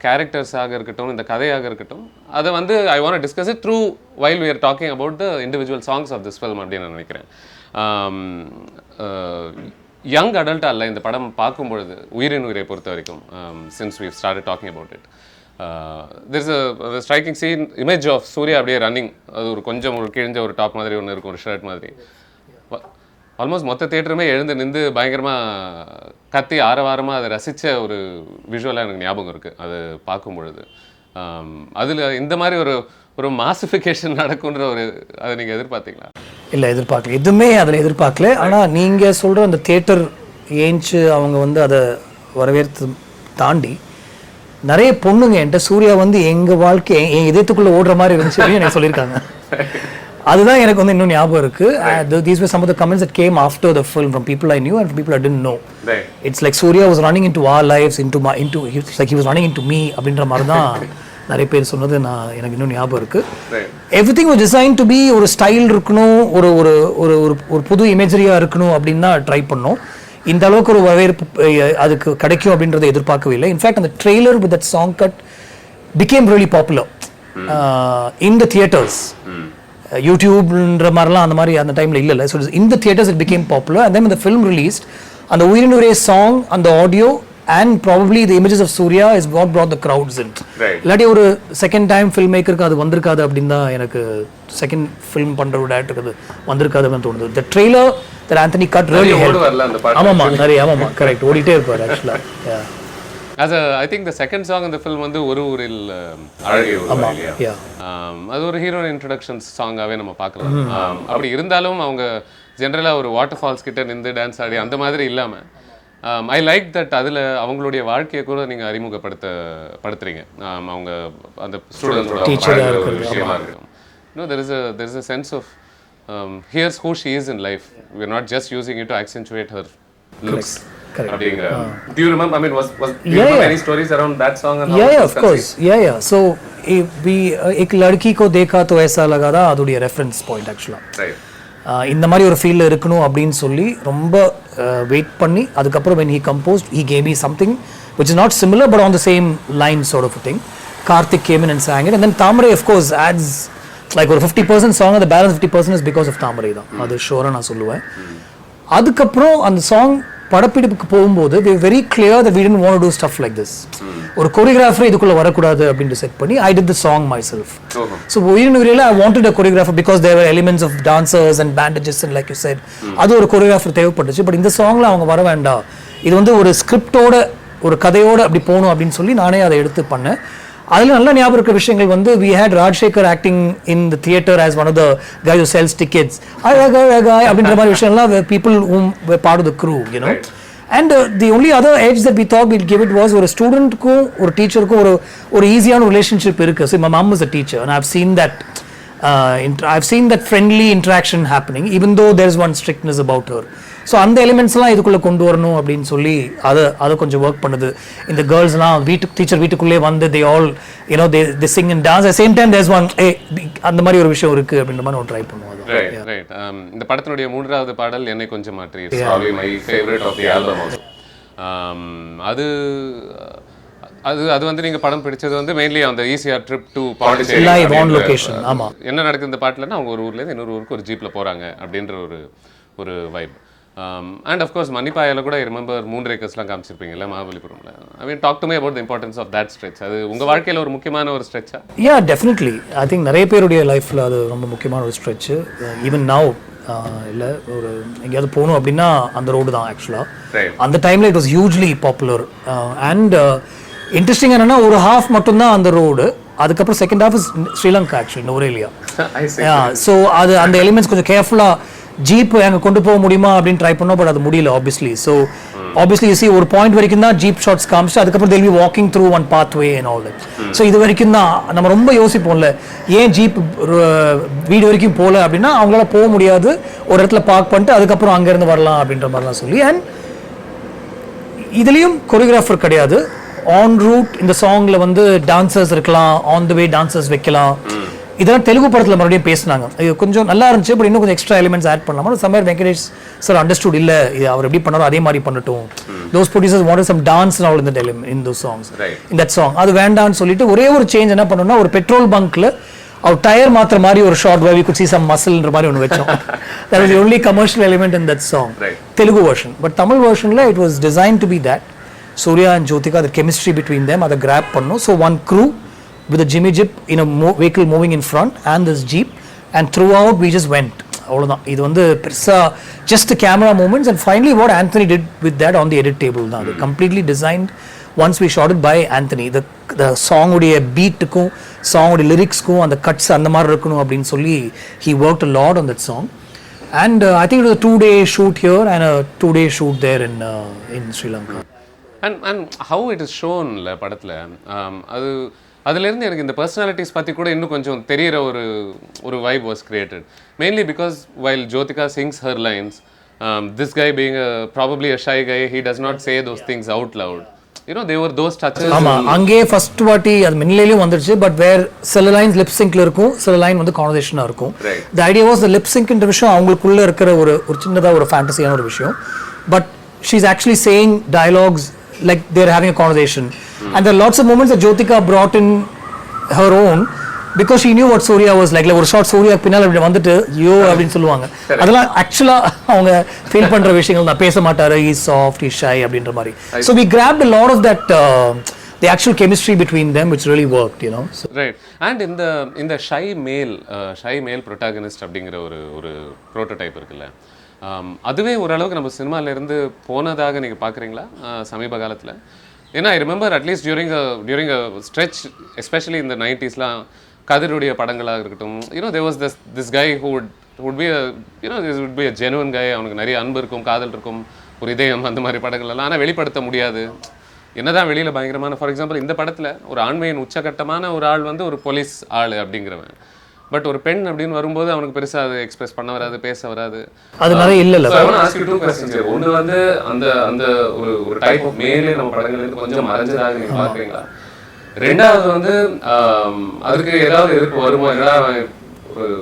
கேரக்டர்ஸாக இருக்கட்டும் இந்த கதையாக இருக்கட்டும் அதை வந்து I want to discuss it through while we are talking about the individual songs of this film அப்படின்னு நான் நினைக்கிறேன். யங் அடல்ட்டாக இல்லை இந்த படம் பார்க்கும்பொழுது உயிரின் உயிரை பொறுத்த வரைக்கும் since we've started talking about it there's a striking scene image of Surya அப்படியே ரன்னிங், அது ஒரு கொஞ்சம் ஒரு கிழிஞ்ச ஒரு டாப் மாதிரி ஒன்று இருக்கும், ஒரு ஷர்ட் மாதிரி. ஆல்மோஸ்ட் மொத்த தியேட்டருமே எழுந்து நின்று பயங்கரமாக கத்தி ஆரவாரமாக அதை ரசித்த ஒரு விஷுவலாக எனக்கு ஞாபகம் இருக்குது அது பார்க்கும்பொழுது. அதில் இந்த மாதிரி ஒரு மாசிஃபிகேஷன் நடக்குன்ற அதை நீங்கள் எதிர்பார்த்தீங்களா? இல்லை எதிர்பார்க்கல, எதுவுமே அதில் எதிர்பார்க்கல. ஆனால் நீங்கள் சொல்கிற அந்த தியேட்டர் ஏஞ்சி அவங்க வந்து அதை வரவேற்று தாண்டி நிறைய பொண்ணுங்க என்கிட்ட சூர்யா வந்து எங்கள் வாழ்க்கை என் இதயத்துக்குள்ளே ஓடுற மாதிரி இருந்துச்சு அப்படின்னு எனக்கு சொல்லியிருக்காங்க. அதுதான் எனக்கு வந்து இன்னும் ஞாபகம் இருக்குது. These were some of the comments that came after the film from people I knew and from people I didn't know. It's like Surya was running into our lives, it's like he was running into me அப்படின்ற மாதிரி தான் நிறைய பேர் சொன்னது எனக்கு இன்னும் ஞாபகம் இருக்கு. Everything was design to be ஒரு ஸ்டைல் இருக்கணும், ஒரு ஒரு ஒரு ஒரு புது இமேஜரியா இருக்கணும் அப்படின்னு தான் ட்ரை பண்ணோம். இந்த அளவுக்கு ஒரு வரவேற்பு அதுக்கு கிடைக்கும் அப்படின்றத எதிர்பார்க்கவே இல்லை. இன்ஃபேக்ட் அந்த trailer with that song cut became really popular in the theaters. யூடியூப்ன்ற மாதிரிலாம் அந்த மாதிரி அந்த டைமில் இல்லை. So in the theaters it became popular. And then இந்த ஃபிலிம் ரிலீஸ்ட் அந்த உயிரினுரே சாங், அந்த audio and probably the images of Suriya is what brought the crowds in. இல்லாட்டி ஒரு செகண்ட் டைம் ஃபில்ம் மேக்கருக்கு அது வந்திருக்காது அப்படின்னு தான் எனக்கு, செகண்ட் ஃபிலிம் பண்ணுற ஒரு டேரக்டருக்கு அது வந்திருக்காது அப்படின்னு தோணுது. The trailer that Anthony cut really helped. ஆமாம்மா நிறைய, ஆமாம்மா கரெக்ட், ஓடிட்டே இருப்பார் ஆக்சுவலாக. As I think the second song in the film வந்து ஒரு ஊரில் அழகே ஊர் இல்லையா, அது ஒரு ஹீரோ இன்ட்ரடக்ஷன் சாங்காகவே நம்ம பார்க்கலாம். அப்படி இருந்தாலும் அவங்க ஜென்ரலாக ஒரு வாட்டர் ஃபால்ஸ் கிட்ட நின்று டான்ஸ் ஆடி அந்த மாதிரி இல்லாமல் ஐ லைக் தட் அதில் அவங்களுடைய வாழ்க்கையை கூட நீங்கள் அறிமுகப்படுத்துறீங்க. அவங்க அந்த ஸ்டூடெண்ட்ஸோட விஷயமா இருக்கும். there is a sense of here's who she is in life. We're not just using it to accentuate her looks. Do you remember, I mean, was do you remember any stories around that song and how of course. So we ek ladki ko dekha to aisa laga tha, aduடைய reference point ஆக்சுவலாக. இந்த மாதிரி ஒரு ஃபீல்டில் இருக்கணும் அப்படின்னு சொல்லி ரொம்ப வெயிட் பண்ணி அதுக்கப்புறம் when he composed he gave me something which is not similar but on the same line sort of a thing. Karthik came in and sang it, and then Thamrai of course adds like ஒரு 50% song, the balance 50% is because of Thamrai தான், அது ஷோராக நான் சொல்லுவேன். அதுக்கப்புறம் அந்த song படப்பிடிப்புக்கு போகும்போது we were very clear that we didn't want to do stuff like this. ஒரு choreographer இதுக்குள்ள வரக்கூடாது அப்படின்னு செட் பண்ணி I did the song myself. So உயிரினுரையில I wanted a choreographer because there were elements of dancers and bandages and like you said அது ஒரு choreographer தேவைப்பட்டுச்சு. But இந்த சாங்ல அவங்க வர வேண்டாம், இது வந்து ஒரு ஸ்கிரிப்டோட ஒரு கதையோட அப்படி போகணும் அப்படின்னு சொல்லி நானே அதை எடுத்து பண்ணேன். அதில் நல்ல ஞாபகம் இருக்கிற விஷயங்கள் வந்து we had Rajshekhar acting in the theater as one of the guys who sells tickets அப்படின்ற மாதிரி விஷயம்லாம் people whom were part of the crew, you know. And the only other edge that we thought we'd give it was ஒரு ஸ்டூடெண்ட்க்கும் ஒரு டீச்சருக்கும் ஒரு ஈஸியான relationship இருக்கு. So my mom was a teacher and I've seen that friendly interaction happening even though there's one strictness about her. So அந்த எலிமெண்ட்ஸ்லாம் இதுக்குள்ளே கொண்டு வரணும் அப்படின்னு சொல்லி அதை கொஞ்சம் ஒர்க் பண்ணுது. இந்த கேர்ள்ஸ்லாம் டீச்சர் வீட்டுக்குள்ளே வந்து they all you know they sing and dance at the same time there's one அந்த மாதிரி ஒரு விஷயம் இருக்கு அப்படின்ற மாதிரி ஒரு ட்ரை பண்ணுவோம். ரைட். இந்த படத்தினுடைய மூன்றாவது பாடல் என்னை கொஞ்சம் மாற்றி, it's probably my favorite of the album also. அது வந்து நீங்க படம் பிடிச்சது வந்து மெயின்லி அந்த ECR trip to Pondicherry live on location. ஆமா, என்ன நடக்குது இந்த பாட்டுலன்னா அவங்க ஒரு ஊர்ல இருந்து இன்னொரு ஊருக்கு ஒரு ஜீப்ல போறாங்க அப்படின்ற ஒரு வைப். And of course மணிப்பாயால கூட remember 3 ஏக்கர்ஸ்லாம் காமிச்சிருப்பீங்கல்ல மகாபலிபுரம்ல. I mean talk to me about the importance of that stretch. அது உங்க வாழ்க்கையில ஒரு முக்கியமான ஒரு ஸ்ட்ரெச்சா? Yeah, definitely. I think நிறைய பேருடைய லைஃப்ல அது ரொம்ப முக்கியமான ஒரு ஸ்ட்ரெச். even now இல்லை ஒரு எங்கேயாவது போகணும் அப்படின்னா அந்த ரோடு தான் ஆக்சுவலாக. அந்த டைமில் it was hugely popular. And interesting என்னன்னா ஒரு ஹாஃப் மட்டும்தான் அந்த ரோடு, அதுக்கப்புறம் second half is Sri Lanka actually, Nuwara Eliya. So அது அந்த எலிமெண்ட்ஸ் கொஞ்சம் கேர்ஃபுல்லாக ஜீப் அங்கே கொண்டு போக முடியுமா அப்படின்னு ட்ரை பண்ணோம். பட் அது முடியல obviously. So obviously you see ஒரு பாயிண்ட் வரைக்கும் தான் ஜீப் ஷாட்ஸ் காமிச்சு அதுக்கப்புறம் they'll be walking through one pathway and all that. So இது வரைக்கும் தான் நம்ம ரொம்ப யோசிப்போம்ல, ஏன் ஜீப் வீடு வரைக்கும் போகல அப்படின்னா அவங்களால போக முடியாது, ஒரு இடத்துல பார்க் பண்ணிட்டு அதுக்கப்புறம் அங்கேருந்து வரலாம் அப்படின்ற மாதிரிலாம் சொல்லி. அண்ட் இதுலேயும் கொரியோகிராஃபர் கிடையாது, ஆன் ரூட் இந்த சாங்கில் வந்து டான்சர்ஸ் இருக்கலாம், ஆன் த வே டான்சர்ஸ் வைக்கலாம். இதெல்லாம் தெலுங்கு படத்தில் மறுபடியும் பேசினாங்க, இது கொஞ்சம் நல்லா இருந்துச்சு பட் இன்னும் கொஞ்சம் எக்ஸ்ட்ரா எலிமெண்ட்ஸ் ஆட் பண்ணலாமா. சமயர் வெங்கடேஷ் சார் அண்டர்ஸ்டுட் இல்லை, இது அவர் எப்படி பண்ணாரோ அதே மாதிரி பண்ணட்டும். Those producers wanted some dance and all in those songs, in that song. அது வேண்டான்னு சொல்லிட்டு ஒரே ஒரு சேஞ்ச் என்ன பண்ணோம்னா, ஒரு பெட்ரோல் பங்க்ல அவர் டயர் மாத்திர மாதிரி ஒரு short where we could see some muscleன்ற மாதிரி ஒன்று வச்சோம். That was the only commercial element in that song, Telugu version. But Tamil versionல it was designed to be that Surya and Jyotika, the chemistry between them, அதை grab பண்ணோம். So one crew with a Jimmy Jeep in a vehicle moving in front and this Jeep, and throughout we just went. அவ்வளோதான். இது வந்து பெருசாக just camera movements, and finally what Anthony did with that on the edit table தான். அது completely designed once we shot it by Anthony. The song உடைய பீட்டுக்கும் song உடைய லிரிக்ஸ்க்கும் அந்த cuts அந்த மாதிரி இருக்கணும் அப்படின்னு சொல்லி he worked a lot on that song. And I think it was a 2-day shoot here and a 2-day shoot there in Sri Lanka. And how it is ஷோன்ல படத்தில் அது அதுலேருந்து எனக்கு இந்த பர்சனாலிட்டிஸ் பற்றி கூட இன்னும் கொஞ்சம் தெரிகிற ஒரு vibe was created mainly because while Jyothika sings her lines this guy being probably a shy guy he does not say those things out loud you know there're those touches. ஆமாம், அங்கேயே ஃபர்ஸ்ட் வாட்டி அது மின்னிலையும் வந்துடுச்சு. பட் வேர் சில லைன்ஸ் லிப் சிங்க்ல இருக்கும், சில line வந்து கான்வர்சேஷனாக இருக்கும். The idea was the lip சிங்க்ன்ற விஷயம் அவங்களுக்குள்ள இருக்கிற ஒரு சின்னதாக ஒரு ஃபேண்டசியான ஒரு விஷயம். But she is actually saying dialogues like they're having a conversation. And there are lots of moments that Jyotika brought in her own because she knew what Surya was like ஒரு ஷார்ட் சூர்யா பின்னால் அப்படி வந்துட்டு யோ அப்படின்னு சொல்லுவாங்க. அதெல்லாம் ஆக்சுவலாக அவங்க feel பண்ணுற விஷயங்கள் தான். பேச மாட்டாரு, இஸ் சாஃப்ட், இஸ் ஷை அப்படின்ற மாதிரி. So we craft a lot of that the actual chemistry between them which really worked, you know. So, right. And இந்த ஷை மேல் protagonist அப்படிங்கிற ஒரு ப்ரோட்டோடைப் இருக்குல்ல, அதுவே ஓரளவுக்கு நம்ம சினிமாவிலேருந்து போனதாக நீங்கள் பார்க்குறீங்களா சமீப காலத்தில்? ஏன்னா I remember at least during a stretch especially இந்த 90s கதிருடைய படங்களாக இருக்கட்டும், you know there was this guy who would be a genuine guy. அவனுக்கு நிறைய அன்பு இருக்கும், காதல் இருக்கும், ஒரு இதயம், அந்த மாதிரி படங்கள்லாம். ஆனால் வெளிப்படுத்த முடியாது. என்னதான் வெளியில் பயங்கரமான, ஃபார் எக்ஸாம்பிள் இந்த படத்தில் ஒரு ஆண்மையின் உச்சகட்டமான ஒரு ஆள் வந்து ஒரு போலீஸ் ஆள் அப்படிங்கிறவன். பட் ஒரு பெண் அப்படின்னு வரும்போது அவனுக்கு பெருசாக அது எக்ஸ்பிரஸ் பண்ண வராது, பேச வராது. அதனால இல்லை. ஒன்று வந்து அந்த ஒரு டைப் ஆஃப் மேலே நம்ம படங்கள்லேருந்து கொஞ்சம் மறைஞ்சதாக நீங்கள் பார்க்குறீங்களா? ரெண்டாவது வந்து அதுக்கு ஏதாவது எதிர்ப்பு வருமா? ஏதாவது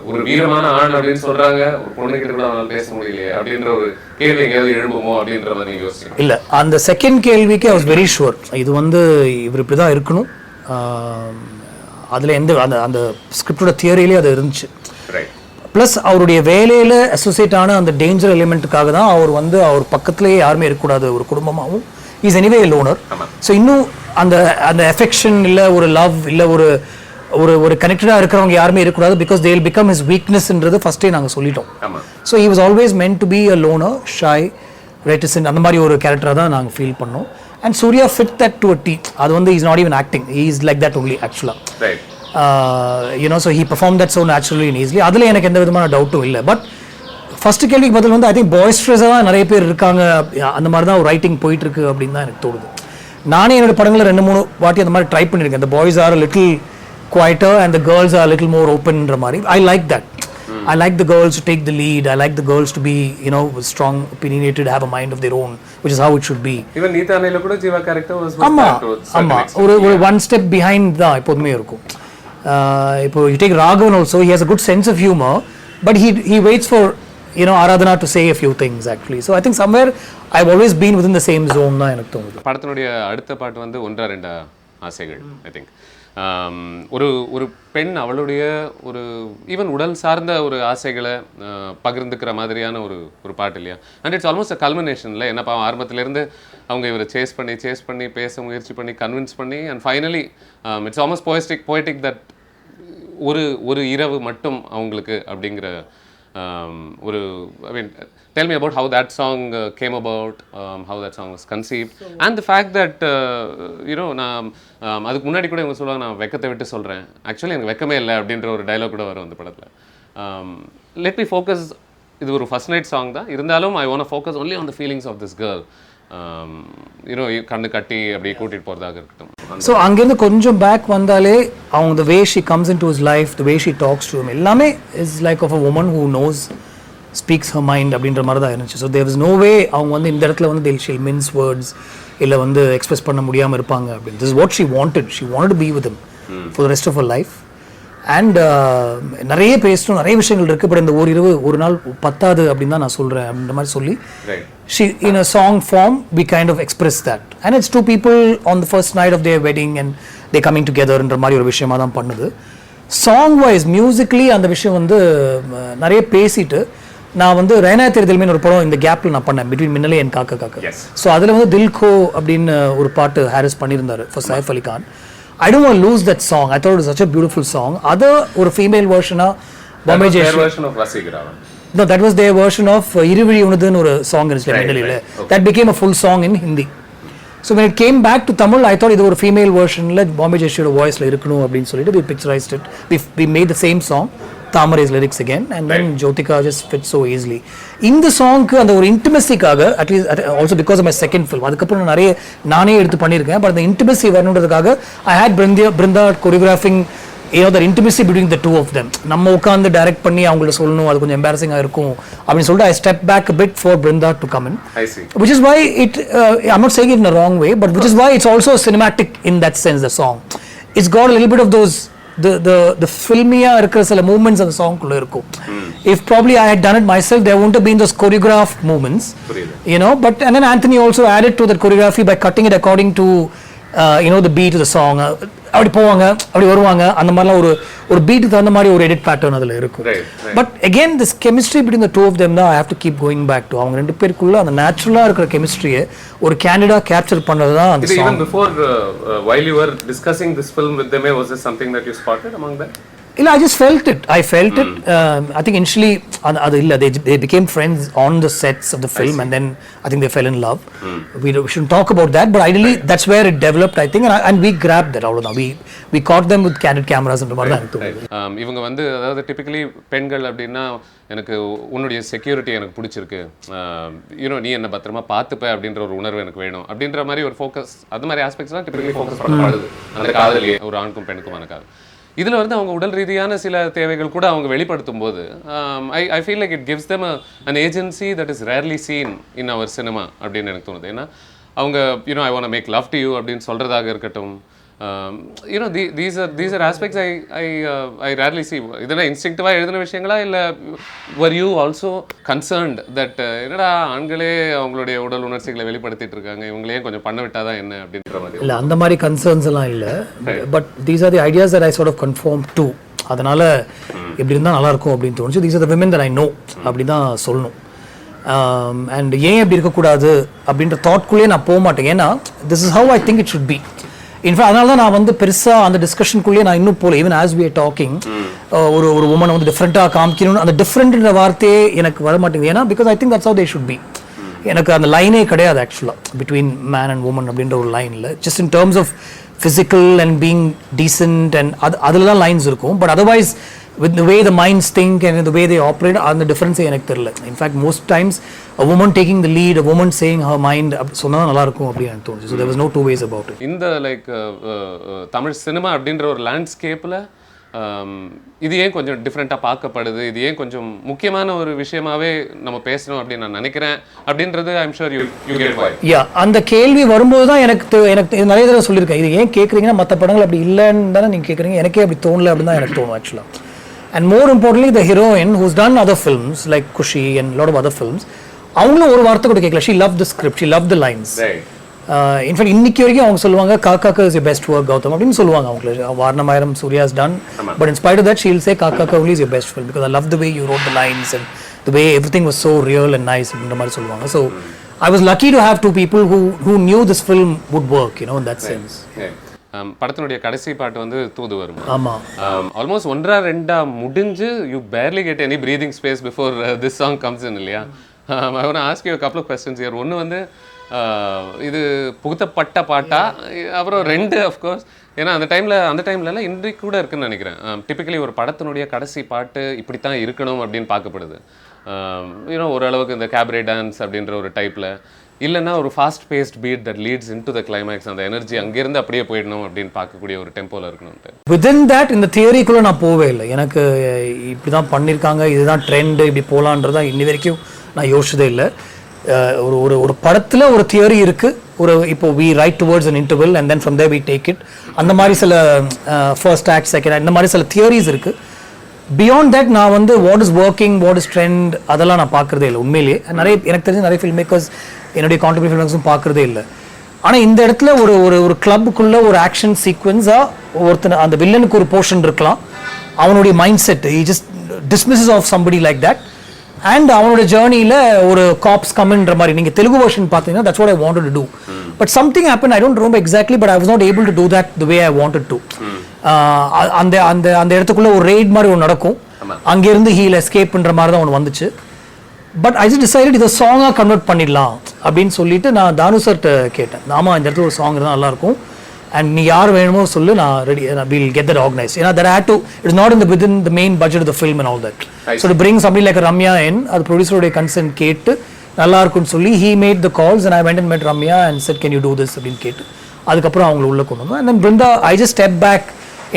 ஒரு வீரமான ஆண் அப்படின்னு சொல்றாங்க, ஒரு பொண்ணுகிட்ட கூட அவனால் பேச முடியலையே அப்படின்ற ஒரு கேள்வி எங்கேயாவது எழும்புமோ அப்படின்ற மாதிரி நீங்க யோசிச்சீங்க? இல்லை, அந்த செகண்ட் கேள்விக்கு ஐ வாஸ் வெரி ஷுவர் இது வந்து இவர் இப்படி தான் இருக்கணும். அதில் எந்த அந்த ஸ்கிரிப்டோட தியரியிலே அது இருந்துச்சு. ப்ளஸ் அவருடைய வேலையில் அசோசியேட் ஆன அந்த டேஞ்சர் எலிமெண்ட்டுக்காக தான் அவர் வந்து அவர் பக்கத்துலேயே யாருமே இருக்கக்கூடாது, ஒரு குடும்பமாகவும். Is anyway loner. ஸோ இன்னும் அந்த எஃபெக்ஷன் இல்லை, ஒரு லவ் இல்லை, ஒரு கனெக்டடாக இருக்கிறவங்க யாருமே இருக்கக்கூடாது. Because they will become his வீக்னஸ்ன்றது ஃபஸ்ட்டே நாங்கள் சொல்லிட்டோம். So he was always meant to be a loner, shy, reticent, அந்த மாதிரி ஒரு கேரக்டராக தான் நாங்கள் ஃபீல் பண்ணோம். And Surya fit that to a T. அது வந்து he's not even acting. He is like that only actually. Right. You know, so he performed that so naturally and easily. அதில் எனக்கு எந்த விதமான டவுட்டும் இல்லை. பட் ஃபர்ஸ்ட் கேள்விக்கு பதில் வந்து ஐ திங்க் பாய்ஸ்ட்ரஸாக தான் நிறைய பேர் இருக்காங்க, அந்த மாதிரி தான் ஒரு ரைட்டிங் போயிட்டுருக்கு அப்படின்னு தான் எனக்கு தோணுது. நானே என்னோட படங்களில் 2-3 வாட்டி அந்த மாதிரி ட்ரை பண்ணியிருக்கேன். The boys are a little quieter and the girls are a little more openன்ற மாதிரி. I like that. I like the girls to take the lead. I like the girls to be, you know, strong, opinionated, have a mind of their own, which is how it should be. Even Neethanayila kuda Jiva character was ஆமா ஒரு one step behind தான் எப்போதுமே இருக்கும். இப்போ you take Raghavan also, he has a good sense of humor, but he waits for, you know, Aradhana to say a few things actually. So I think somewhere I've always been within the same zone தான் எனக்கு தோணுது. படத்தினுடைய அடுத்த பாட்டு வந்து 1-2 ஆசைகள். I think ஒரு பெண் அவளுடைய ஒரு ஈவன் உடல் சார்ந்த ஒரு ஆசைகளை பகிர்ந்துக்கிற மாதிரியான ஒரு பாட்டு இல்லையா? அண்ட் இட்ஸ் ஆல்மோஸ்ட் அ கல்மினேஷன்ல. என்னப்பா ஆரம்பத்திலேருந்து அவங்க இவரை சேஸ் பண்ணி பேச முயற்சி பண்ணி கன்வின்ஸ் பண்ணி and finally it's almost poetic that ஒரு இரவு மட்டும் அவங்களுக்கு அப்படிங்கிற ஒரு ஐ மீன் tell me about how that song came about, how that song was conceived, and the fact that you know நான் அதுக்கு முன்னாடி கூட இவங்க சொல்லுவாங்க நான் வெக்கத்தை விட்டு சொல்கிறேன், ஆக்சுவலி எனக்கு வெக்கமே இல்லை அப்படின்ற ஒரு டைலாக் கூட வரும் அந்த படத்தில். லெட் மீ ஃபோக்கஸ், இது ஒரு ஃபர்ஸ்ட் நைட் சாங் தான் இருந்தாலும் I want focus only on the feelings of this girl. You know கண்ணு கட்டி அப்படியே கூட்டிகிட்டு போகிறதாக இருக்கட்டும். ஸோ அங்கேருந்து கொஞ்சம் பேக் வந்தாலே அவங்க the way she comes into his life, the way she talks to him, எல்லாமே is like of a woman who knows, speaks her mind அப்படின்ற மாதிரி தான் இருந்துச்சு. So there was no way அவங்க வந்து இந்த இடத்துல வந்து she'll mince words இல்லை வந்து எக்ஸ்பிரஸ் பண்ண முடியாமல் இருப்பாங்க அப்படின்னு. This is what she wanted to be with him for the rest of her life. And நிறைய பேசணும், நிறைய விஷயங்கள் இருக்குது. பட் இந்த ஒரு நாள் பத்தாது அப்படின்னு தான் நான் சொல்கிறேன் அப்படின்ற மாதிரி சொல்லி she in a song form we kind of express that, and it's two people on the first night of their wedding and they coming together ன்ற மாதிரி ஒரு விஷயமா தான் பண்ணுது. சாங் வைஸ் மியூசிக்கலி அந்த விஷயம் வந்து நிறைய பேசிட்டு நான் வந்து ரேனா தெரிதல்மேன்னு ஒரு படம் இந்த கேப்பில் நான் பண்ணேன், பிட்வீன் மின்னலே என் காக்க. ஸோ அதில் வந்து தில்கோ அப்படின்னு ஒரு பாட்டு ஹாரிஸ் பண்ணியிருந்தாரு for Saif Ali Khan. I don't want to lose that song. I thought it was such a beautiful song. Other ஒரு female version Bombay Jay version of Vasigaravan. No, that was their version of Irividi Unadun ஒரு song இருந்துச்சு மின்னலில. That became a full song in Hindi. So when it came back to Tamil, I thought இது ஒரு female versionல Bombay Jay voiceல இருக்கணும் அப்படின்னு சொல்லிட்டு we picturized it. We made the same song Thamara's lyrics again, and then Jyotika just fits so easily. In the song and the intimacy-kaga, at least also because of my second film, adukapra nariya naane eduthu pannirken, but the intimacy varnudradhukaga I had Brinda choreographing, you know, the intimacy between the two of them. நம்ம உட்கார்ந்து direct பண்ணி அவங்கள சொல்லணும், அது கொஞ்சம் எம்பாரசிங்காக இருக்கும் அப்படின்னு சொல்லிட்டு I stepped back a bit for Brinda to come in. I see. Which is why it, I'm not saying it in a wrong way, but which is why it's also cinematic in that sense, the song. It's got a little bit of those the filmiya இருக்கிற சில movements அந்த சாங்க்குள்ள இருக்கும். If probably I had done it myself, there wouldn't have been those choreographed movements, you know, but and then Anthony also added to that choreography by cutting it according to you know, the beat of the song. அப்படி போவாங்க, அப்படி வருவாங்க, அந்த மாதிரிலாம் ஒரு பீட்டுக்கு தகுந்த மாதிரி ஒரு எடிட் பேட்டர்ன் அதில் இருக்கும். But again this chemistry between the two of them தான் I have to keep going back to. அவங்க ரெண்டு பேருக்குள்ள அந்த நேச்சுரலாக இருக்கிற கெமிஸ்ட்ரியை ஒரு கேண்டிடா கேப்சர் பண்ணது தான் அந்த song. Even before while you were discussing this film with them, was this something that you spotted among them? இல்ல, I just felt it. I think initially அது இல்ல, they became friends on the sets of the film, and then I think they fell in love. We shouldn't talk about that, but ideally that's where it developed, I think, and we grabbed that. அவ்வளவுதான். We caught them with candid cameras and மாதிரி தான் எனக்கு தோணுது. இவங்க வந்து அதாவது typically பெண்கள் அப்படின்னா எனக்கு உன்னுடைய செக்யூரிட்டி எனக்கு பிடிச்சிருக்கு, யூனோ நீ என்ன பத்திரமா பார்த்துப்ப அப்படின்ற ஒரு உணர்வு எனக்கு வேணும் அப்படின்ற மாதிரி ஒரு ஃபோக்கஸ், அது மாதிரி ஆஸ்பெக்ட்ஸ்லாம் டிபிக்கலி ஃபோக்கஸ் பண்ணப்படுது அந்த காதலியே, ஒரு ஆணுக்கும் பெண்ணுக்குமான காதல். இதில் வந்து அவங்க உடல் ரீதியான சில தேவைகள் கூட அவங்க வெளிப்படுத்தும் போது I feel like it gives them an agency that is rarely seen in our cinema அப்படின்னு எனக்கு தோணுது. ஏன்னா அவங்க you know I want make love to you அப்படின்னு சொல்கிறதாக இருக்கட்டும், you know, these are aspects I rarely see. இதெல்லாம் இன்ஸ்டிங்க்டிவாக எழுதின விஷயங்களா, இல்லை were you also concerned that என்னடா ஆண்களே அவங்களுடைய உடல் உணர்ச்சிகளை வெளிப்படுத்திட்டு இருக்காங்க, இவங்களையும் கொஞ்சம் பண்ண விட்டாதான் என்ன அப்படின்ற மாதிரி? இல்லை, அந்த மாதிரி கன்சர்ன்ஸ் எல்லாம் இல்லை. But these are the ideas that I sort of conform to. அதனால எப்படி இருந்தால் நல்லா இருக்கும் அப்படின்னு தோணுச்சு. These are the women that I know அப்படி தான் சொல்லணும். அண்ட் ஏன் எப்படி இருக்கக்கூடாது அப்படின்ற தாட்குள்ளேயே நான் போக மாட்டேன். ஏன்னா this is how I think it should be. In fact அதனால தான் நான் வந்து பெருசாக அந்த டிஸ்கஷனுக்குள்ளேயே நான் இன்னும் போகல. Even as we are talking, ஒரு உமனை வந்து டிஃப்ரெண்ட்டாக காமிக்கணும்னு அந்த டிஃப்ரெண்ட்ன்ற வார்த்தையே எனக்கு வர மாட்டேங்குது. ஏன்னா because I think that's how they should be. எனக்கு அந்த லைனே கிடையாது ஆக்சுவலாக பிட்வீன் மேன் அண்ட் உமன் அப்படின்ற ஒரு லைனில். Just in terms of physical and being decent and அதில் தான் லைன்ஸ் இருக்கும். But otherwise with the way the minds think and the way they operate, அந்த டிஃபரன்ஸே எனக்கு தெரியல. In fact most times a woman taking the lead, a woman saying her mind, சொன்னா நல்லா இருக்கும் அப்படின்னு எனக்கு தோணுச்சு. So there was no two ways about it. இந்த லைக் தமிழ் சினிமா அப்படின்ற ஒரு லேண்ட்ஸ்கேப்பில் இது ஏன் கொஞ்சம் டிஃப்ரெண்ட்டாக பார்க்கப்படுது, இது ஏன் கொஞ்சம் முக்கியமான ஒரு விஷயமாவே நம்ம பேசணும் அப்படின்னு நான் நினைக்கிறேன் அப்படின்றது I am sure you get why. Yeah, அந்த கேள்வி வரும்போது தான் எனக்கு நிறைய தடவை சொல்லியிருக்கேன், இது ஏன் கேட்குறீங்கன்னா மற்ற படங்கள் அப்படி இல்லைன்னு தானே நீங்கள் கேட்குறீங்க, எனக்கே அப்படி தோணல அப்படின்னு தான் எனக்கு தோணும் ஆக்சுவலாக. And more importantly, the heroine who's done other films like Kushi and a lot of other films, அவங்களும் ஒரு வார்த்தை கூட கேட்கல. She loved the script, she loved the lines. In fact இன்னைக்கு வரைக்கும் அவங்க சொல்லுவாங்க Kaakha Kaakha is your best work Gautham அப்படின்னு சொல்லுவாங்க. அவங்களுக்கு Vaaranam Aayiram Suriya's done, but in spite of that she'll say Kaakha Kaakha only is your best film because I love the way you wrote the lines and the way everything was so real and nice அப்படின்ற மாதிரி சொல்லுவாங்க. So I was lucky to have two people who knew this film would work, you know, in that sense. படத்தினுடைய கடைசி பாட்டு வந்து தூது வரும். ஆமாம், ஆல்மோஸ்ட் 1.5 முடிஞ்சு you barely get any breathing space before this song comes in இல்லையா? I want to ask you a couple of questions here. ஒன்று வந்து இது புகுத்தப்பட்ட பாட்டா, அப்புறம் 2 அஃப்கோர்ஸ் ஏன்னா அந்த டைம்லலாம் இன்றைக்கு கூட இருக்குன்னு நினைக்கிறேன். டிப்பிக்கலி ஒரு படத்தினுடைய கடைசி பாட்டு இப்படி தான் இருக்கணும் அப்படின்னு பார்க்கப்படுது. யூனோ ஓரளவுக்கு இந்த கேபரே டான்ஸ் அப்படின்ற ஒரு டைப்பில், இல்லைன்னா ஒரு fast paced beat that leads into the climax, அந்த எனர்ஜி அங்கேருந்து அப்படியே போயிடணும் அப்படின்னு பார்க்கக்கூடிய ஒரு டெம்போவில் இருக்கணும்ட்டு. வித்தின் தட் இந்த தியரிக்குள்ளே நான் போவே இல்லை. எனக்கு இப்படி தான் பண்ணியிருக்காங்க, இதுதான் ட்ரெண்டு, இப்படி போகலான்றதான் இன்னி வரைக்கும் நான் யோசிச்சதே இல்லை. ஒரு படத்தில் ஒரு தியரி இருக்குது, இப்போ we right towards an interval and then from there we take it, அந்த மாதிரி சில ஃபர்ஸ்ட் ஆக்ட் செகண்ட் ஆக்ட் இந்த மாதிரி சில தியரிஸ் இருக்குது. பியாண்ட் தட் நான் வந்து what is working, what is trend அதெல்லாம் நான் பார்க்குறதே இல்லை உண்மையிலேயே. எனக்கு தெரிஞ்ச நிறைய ஃபில்ம் மேக்கர்ஸ், என்னுடைய கான்டெம்பரரி ஃபில்ம் மேக்கர்ஸும் பார்க்குறதே இல்லை. ஆனால் இந்த இடத்துல ஒரு கிளப்புக்குள்ளே ஒரு ஆக்ஷன் சீக்வன்ஸாக ஒருத்தர் அந்த வில்லனுக்கு ஒரு போர்ஷன் இருக்கலாம், அவனுடைய mind set he just dismisses of somebody like that and அவனோட ஜேர்னியில் ஒரு காப்ஸ் கம்ன்ற மாதிரி. நீங்கள் தெலுங்கு வெர்ஷன் பார்த்தீங்கன்னா that's what I wanted to do, but something happened, I don't remember exactly, but I was not able to do that the way I wanted to. அந்த இடத்துக்குள்ள ஒரு raid மாதிரி ஒன்று நடக்கும், அங்கேருந்து ஹீல் எஸ்கேப்ன்ற மாதிரி தான் ஒன்று வந்துச்சு. பட் ஐ ஜஸ்ட் டிசைடட் இதை சாங்காக கன்வெர்ட் பண்ணிடலாம் அப்படின்னு சொல்லிட்டு நான் தானு சார்கிட்ட கேட்டேன். ஆமாம், இந்த இடத்துல ஒரு சாங் இருந்தால் நல்லாயிருக்கும், and நீ யார் வேணுமோ சொல்லு நான் ready we'll get that organized. That had to, it's not within the main budget of the film and all that. So to bring somebody like Ramya in, அது ப்ரொடியூசருடைய கன்சென்ட் கேட்டு நல்லா இருக்கும்னு சொல்லி he made the calls and I went and met Ramya and said can you do this அப்படின்னு கேட்டு அதுக்கப்புறம் அவங்களை உள்ள கொண்டு வந்தோம். And then Brinda, I just stepped back.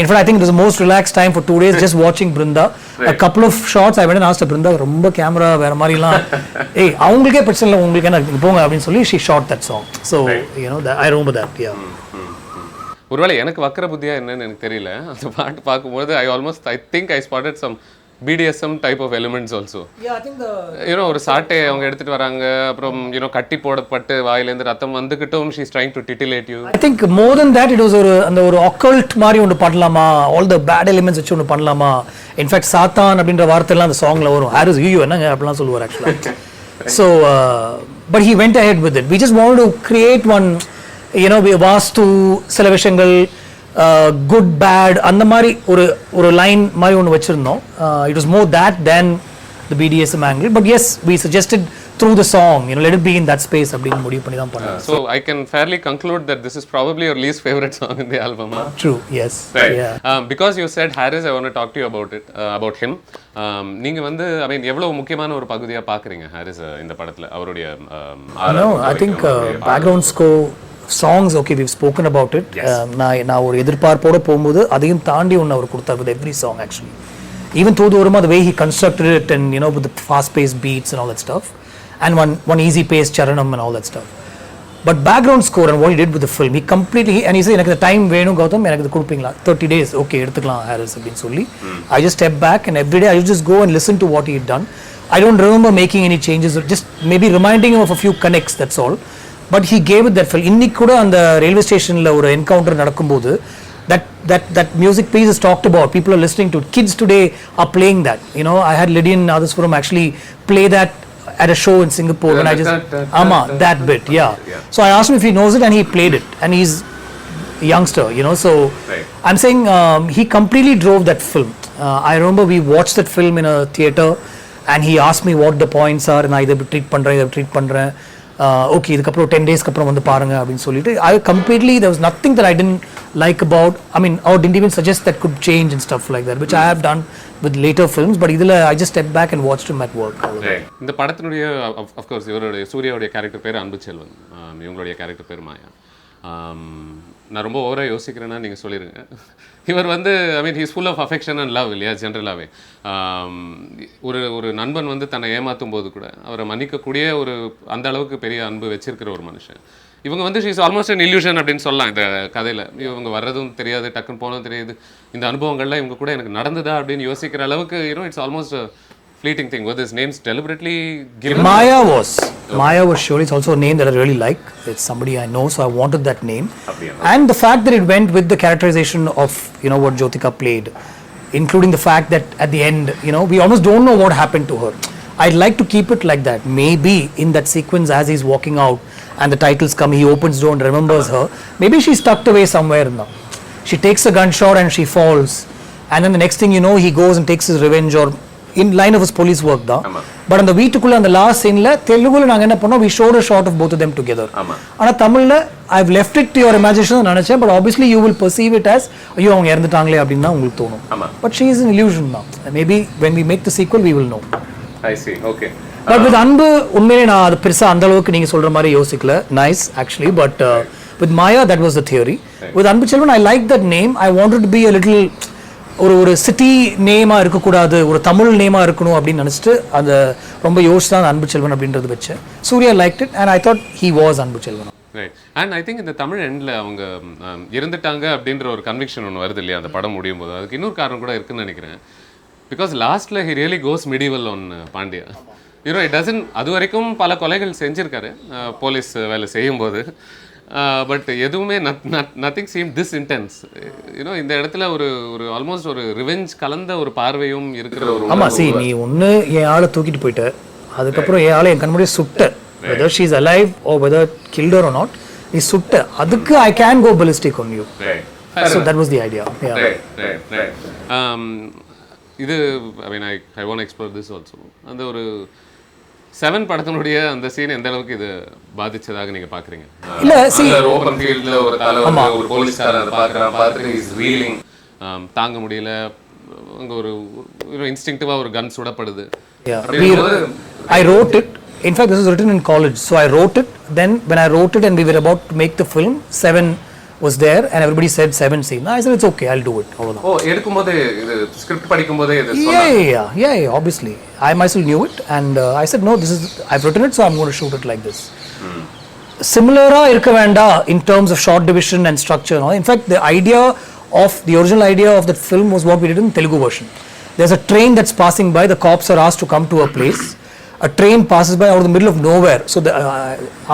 In fact, I think it was the most relaxed time for 2 days just watching Brinda. A couple of shots I went and asked Brinda, ரொம்ப camera வேற மாதிரிலாம் ஏய் அவங்களுக்கே பிரச்சனை இல்லை உங்களுக்கு என்ன போங்க அப்படின்னு சொல்லி she shot that song. So I remember that. Yeah. ஒருவேளை எனக்கு வக்கர புத்தியா என்னன்னு எனக்கு தெரியல. அந்த பாட்டு பார்க்கும்போது I think I spotted some BDSM type of elements also. Yeah, I think the ஒரு சாட்டை அவங்க எடுத்துட்டு வராங்க, அப்புறம் கட்டி போடப்பட்டு வாயிலேருந்து ரத்தம் வந்துகிட்டும் she's trying to titillate you. I think more than that it was அந்த ஒரு occult மாதிரி ஒன்று பண்ணலாமா, all the bad elements வச்சு ஒன்று பண்ணலாமா. இன்ஃபேக்ட் சாத்தான் அப்படின்ற வார்த்தைலாம் அந்த சாங்ல வரும். ஹாரிஸ் யூ என்னங்க அப்படிலாம் சொல்லுவார் ஆக்சுவலாக. So but he went ahead with it. We just wanted to create one வாஸ்து சில விஷயங்கள் குட் பேட் அந்த மாதிரி ஒரு லைன் மாதிரி ஒன்று வச்சுருந்தோம். It was more that then the BDSM angle. But yes, we suggested through the song, let it be in that space அப்படின்னு முடிவு பண்ணி தான் பண்ணோம். So I can fairly conclude that this is probably your least favorite song in the album. True, yes. Right. Yeah. Because you said Harris, I want to talk to you about it, about him. நீங்க எவ்வளவு முக்கியமான ஒரு பகுதியா பாக்குறீங்க Harris இந்த படத்துல அவருடைய No, I think background score songs, okay, we've spoken about it. நான் ஒரு எதிர்பார்ப்போட போகும்போது அதையும் தாண்டி ஒன்று அவர் கொடுத்தார் with every song actually. Even though the way he constructed it and with the fast paced beats and all that stuff, and one easy paced charanam and all that stuff. But background score and what he did with the film, he completely, and he said எனக்கு the time வேணும் கௌதம், எனக்கு இது கொடுப்பீங்களா 30 days, okay எடுத்துக்கலாம் Harris அப்படின்னு சொல்லி I just step back and every day I just go and listen to what he had done. I don't remember making any changes, just maybe reminding him of a few connects, that's all. But he gave it that feel. இன்னைக்கு கூட அந்த railway ஸ்டேஷனில் ஒரு encounter நடக்கும்போது that music piece is talked about, people are listening to it, kids today are playing that. I had Lydian Adaswaram actually play that at a show in Singapore when I just that bit, yeah. So I asked him if he knows it and he played it, and he's a youngster, so right. I'm saying he completely drove that film. I remember we watched that film in a theater and he asked me what the points are and I either treat பண்றேன் okay இதுக்கப்புறம் 10 days அப்புறம் வந்து பாருங்க அப்படின்னு சொல்லிட்டு I completely, there was nothing that I didn't like about, or didn't even suggest that could change and stuff like that, which I have done with later films, but இதுல I just stepped back and watched him at work. இந்த படத்தினுடைய of course இவருடைய சூர்யாவுடைய character பேர் அன்புச்செல்வன், இவங்களுடைய character பேர் மாயா. நான் ரொம்ப ஓவரா யோசிக்கிறேன்னா நீங்க சொல்லிருங்க. இவர் he's full of affection and love இல்லையா ஜென்ரலாகவே. ஒரு நண்பன் தன்னை ஏமாற்றும் போது கூட அவரை மன்னிக்கக்கூடிய ஒரு அந்த அளவுக்கு பெரிய அன்பு வச்சிருக்கிற ஒரு மனுஷன். இவங்க ஷீஸ் ஆல்மோஸ்ட் அன் இல்யூஷன் அப்படின்னு சொல்லலாம் இந்த கதையில். இவங்க வர்றதும் தெரியாது, டக்குன்னு போனதும் தெரியாது, இந்த அனுபவங்கள்லாம் இவங்க கூட எனக்கு நடந்ததா அப்படின்னு யோசிக்கிற அளவுக்கு it's almost fleeting thing. Were these names deliberately given? Maya was surely, it's also a name that I really like. It's somebody I know, so I wanted that name. And the fact that it went with the characterization of what Jyotika played, including the fact that at the end we almost don't know what happened to her. I'd like to keep it like that. Maybe in that sequence as he's walking out and the titles come, he opens door and remembers her. Maybe she's tucked away somewhere now. She takes a gunshot and she falls, and then the next thing he goes and takes his revenge or in line of his police work da. But அந்த வீட்டுக்குள்ள அந்த last சீன்ல தெலுங்குல நாங்க என்ன பண்ணோம், we showed a shot of both of them together. ஆனா தமிழ்ல I've left it to your imagination நினைச்சேன், but obviously you will perceive it as ஐயோ அவங்க இறந்துட்டாங்களே அப்படின்னு தான் உங்களுக்கு தோணும். But she is an illusion now. Maybe when we make the sequel we will know. I see. Okay. But with அன்பு உண்மையிலே நான் அது பெருசா அந்த அளவுக்கு நீங்க சொல்ற மாதிரி யோசிக்கல. Nice actually, but with Maya that was the theory. With Anbuselvan I like that name. I wanted to be a little ஒரு சிட்டி நேமா இருக்கக்கூடாது, ஒரு தமிழ் நேமா இருக்கணும் அப்படின்னு நினச்சிட்டு அந்த ரொம்ப யோசிச்சு தான் அன்புச்செல்வன் அப்படின்றது வச்சேன். Suriya liked it and I thought he was Anbuselvan. Right. And I think இந்த தமிழ் எண்ட்ல அவங்க இறந்துட்டாங்க அப்படின்ற ஒரு கன்விக்ஷன் ஒன்று வருது இல்லையா அந்த படம் முடியும் போது. அதுக்கு இன்னொரு காரணம் கூட இருக்குன்னு நினைக்கிறேன். பிகாஸ் லாஸ்ட்ல he really goes medieval on Pandya. it doesn't, அது வரைக்கும் பல கொலைகள் செஞ்சிருக்காரு போலீஸ் வேலை செய்யும்போது. பட் எதுவுமே நத்திங் சீம் திஸ் இன்டென்ஸ். இந்த இடத்துல ஒரு ஆல்மோஸ்ட் ஒரு ரிவெஞ்ச் கலந்த ஒரு பார்வையும் இருக்கிற ஒரு. ஆமா, நீ ஒன்று என் ஆளை தூக்கிட்டு போயிட்ட, அதுக்கப்புறம் என் ஆளை என் கண்முடியே சுட்ட, whether she is alive or whether killed her or not, நீ சுட்ட, அதுக்கு I can go ballistic on you. So that was the idea. Yeah. Right. இது I want to explore this also. அந்த ஒரு செவன் படத்தினுடைய அந்த சீன் எந்த அளவுக்கு இது பாதிச்சதாக நீங்க பாக்குறீங்க? இல்ல ஓபன் ஃபீல்ட்ல ஒரு தலைவர் ஒரு போலீஸ்காரர் அதை பார்த்துட்டு இஸ் ரீலிங், தாங்க முடியல, அங்க ஒரு இன்ஸ்டிங்டிவா ஒரு கன் சுடப்படுது. I wrote it. In fact, this was written in college. So I wrote it. Then when I wrote it and we were about to make the film, 7 was there and everybody said 7 scene. I said it's okay, I'll do it. Oh, எடுக்கும்போது இது script படிக்கும்போது இது Yeah, obviously. I myself knew it and I said no, this is I've written it, so I'm going to shoot it like this. Similar irka venda in terms of shot division and structure and all. In fact, the original idea of that film was what we did in Telugu version. There's a train that's passing by, the cops are asked to come to a place. A train passes by out of the middle of nowhere. So the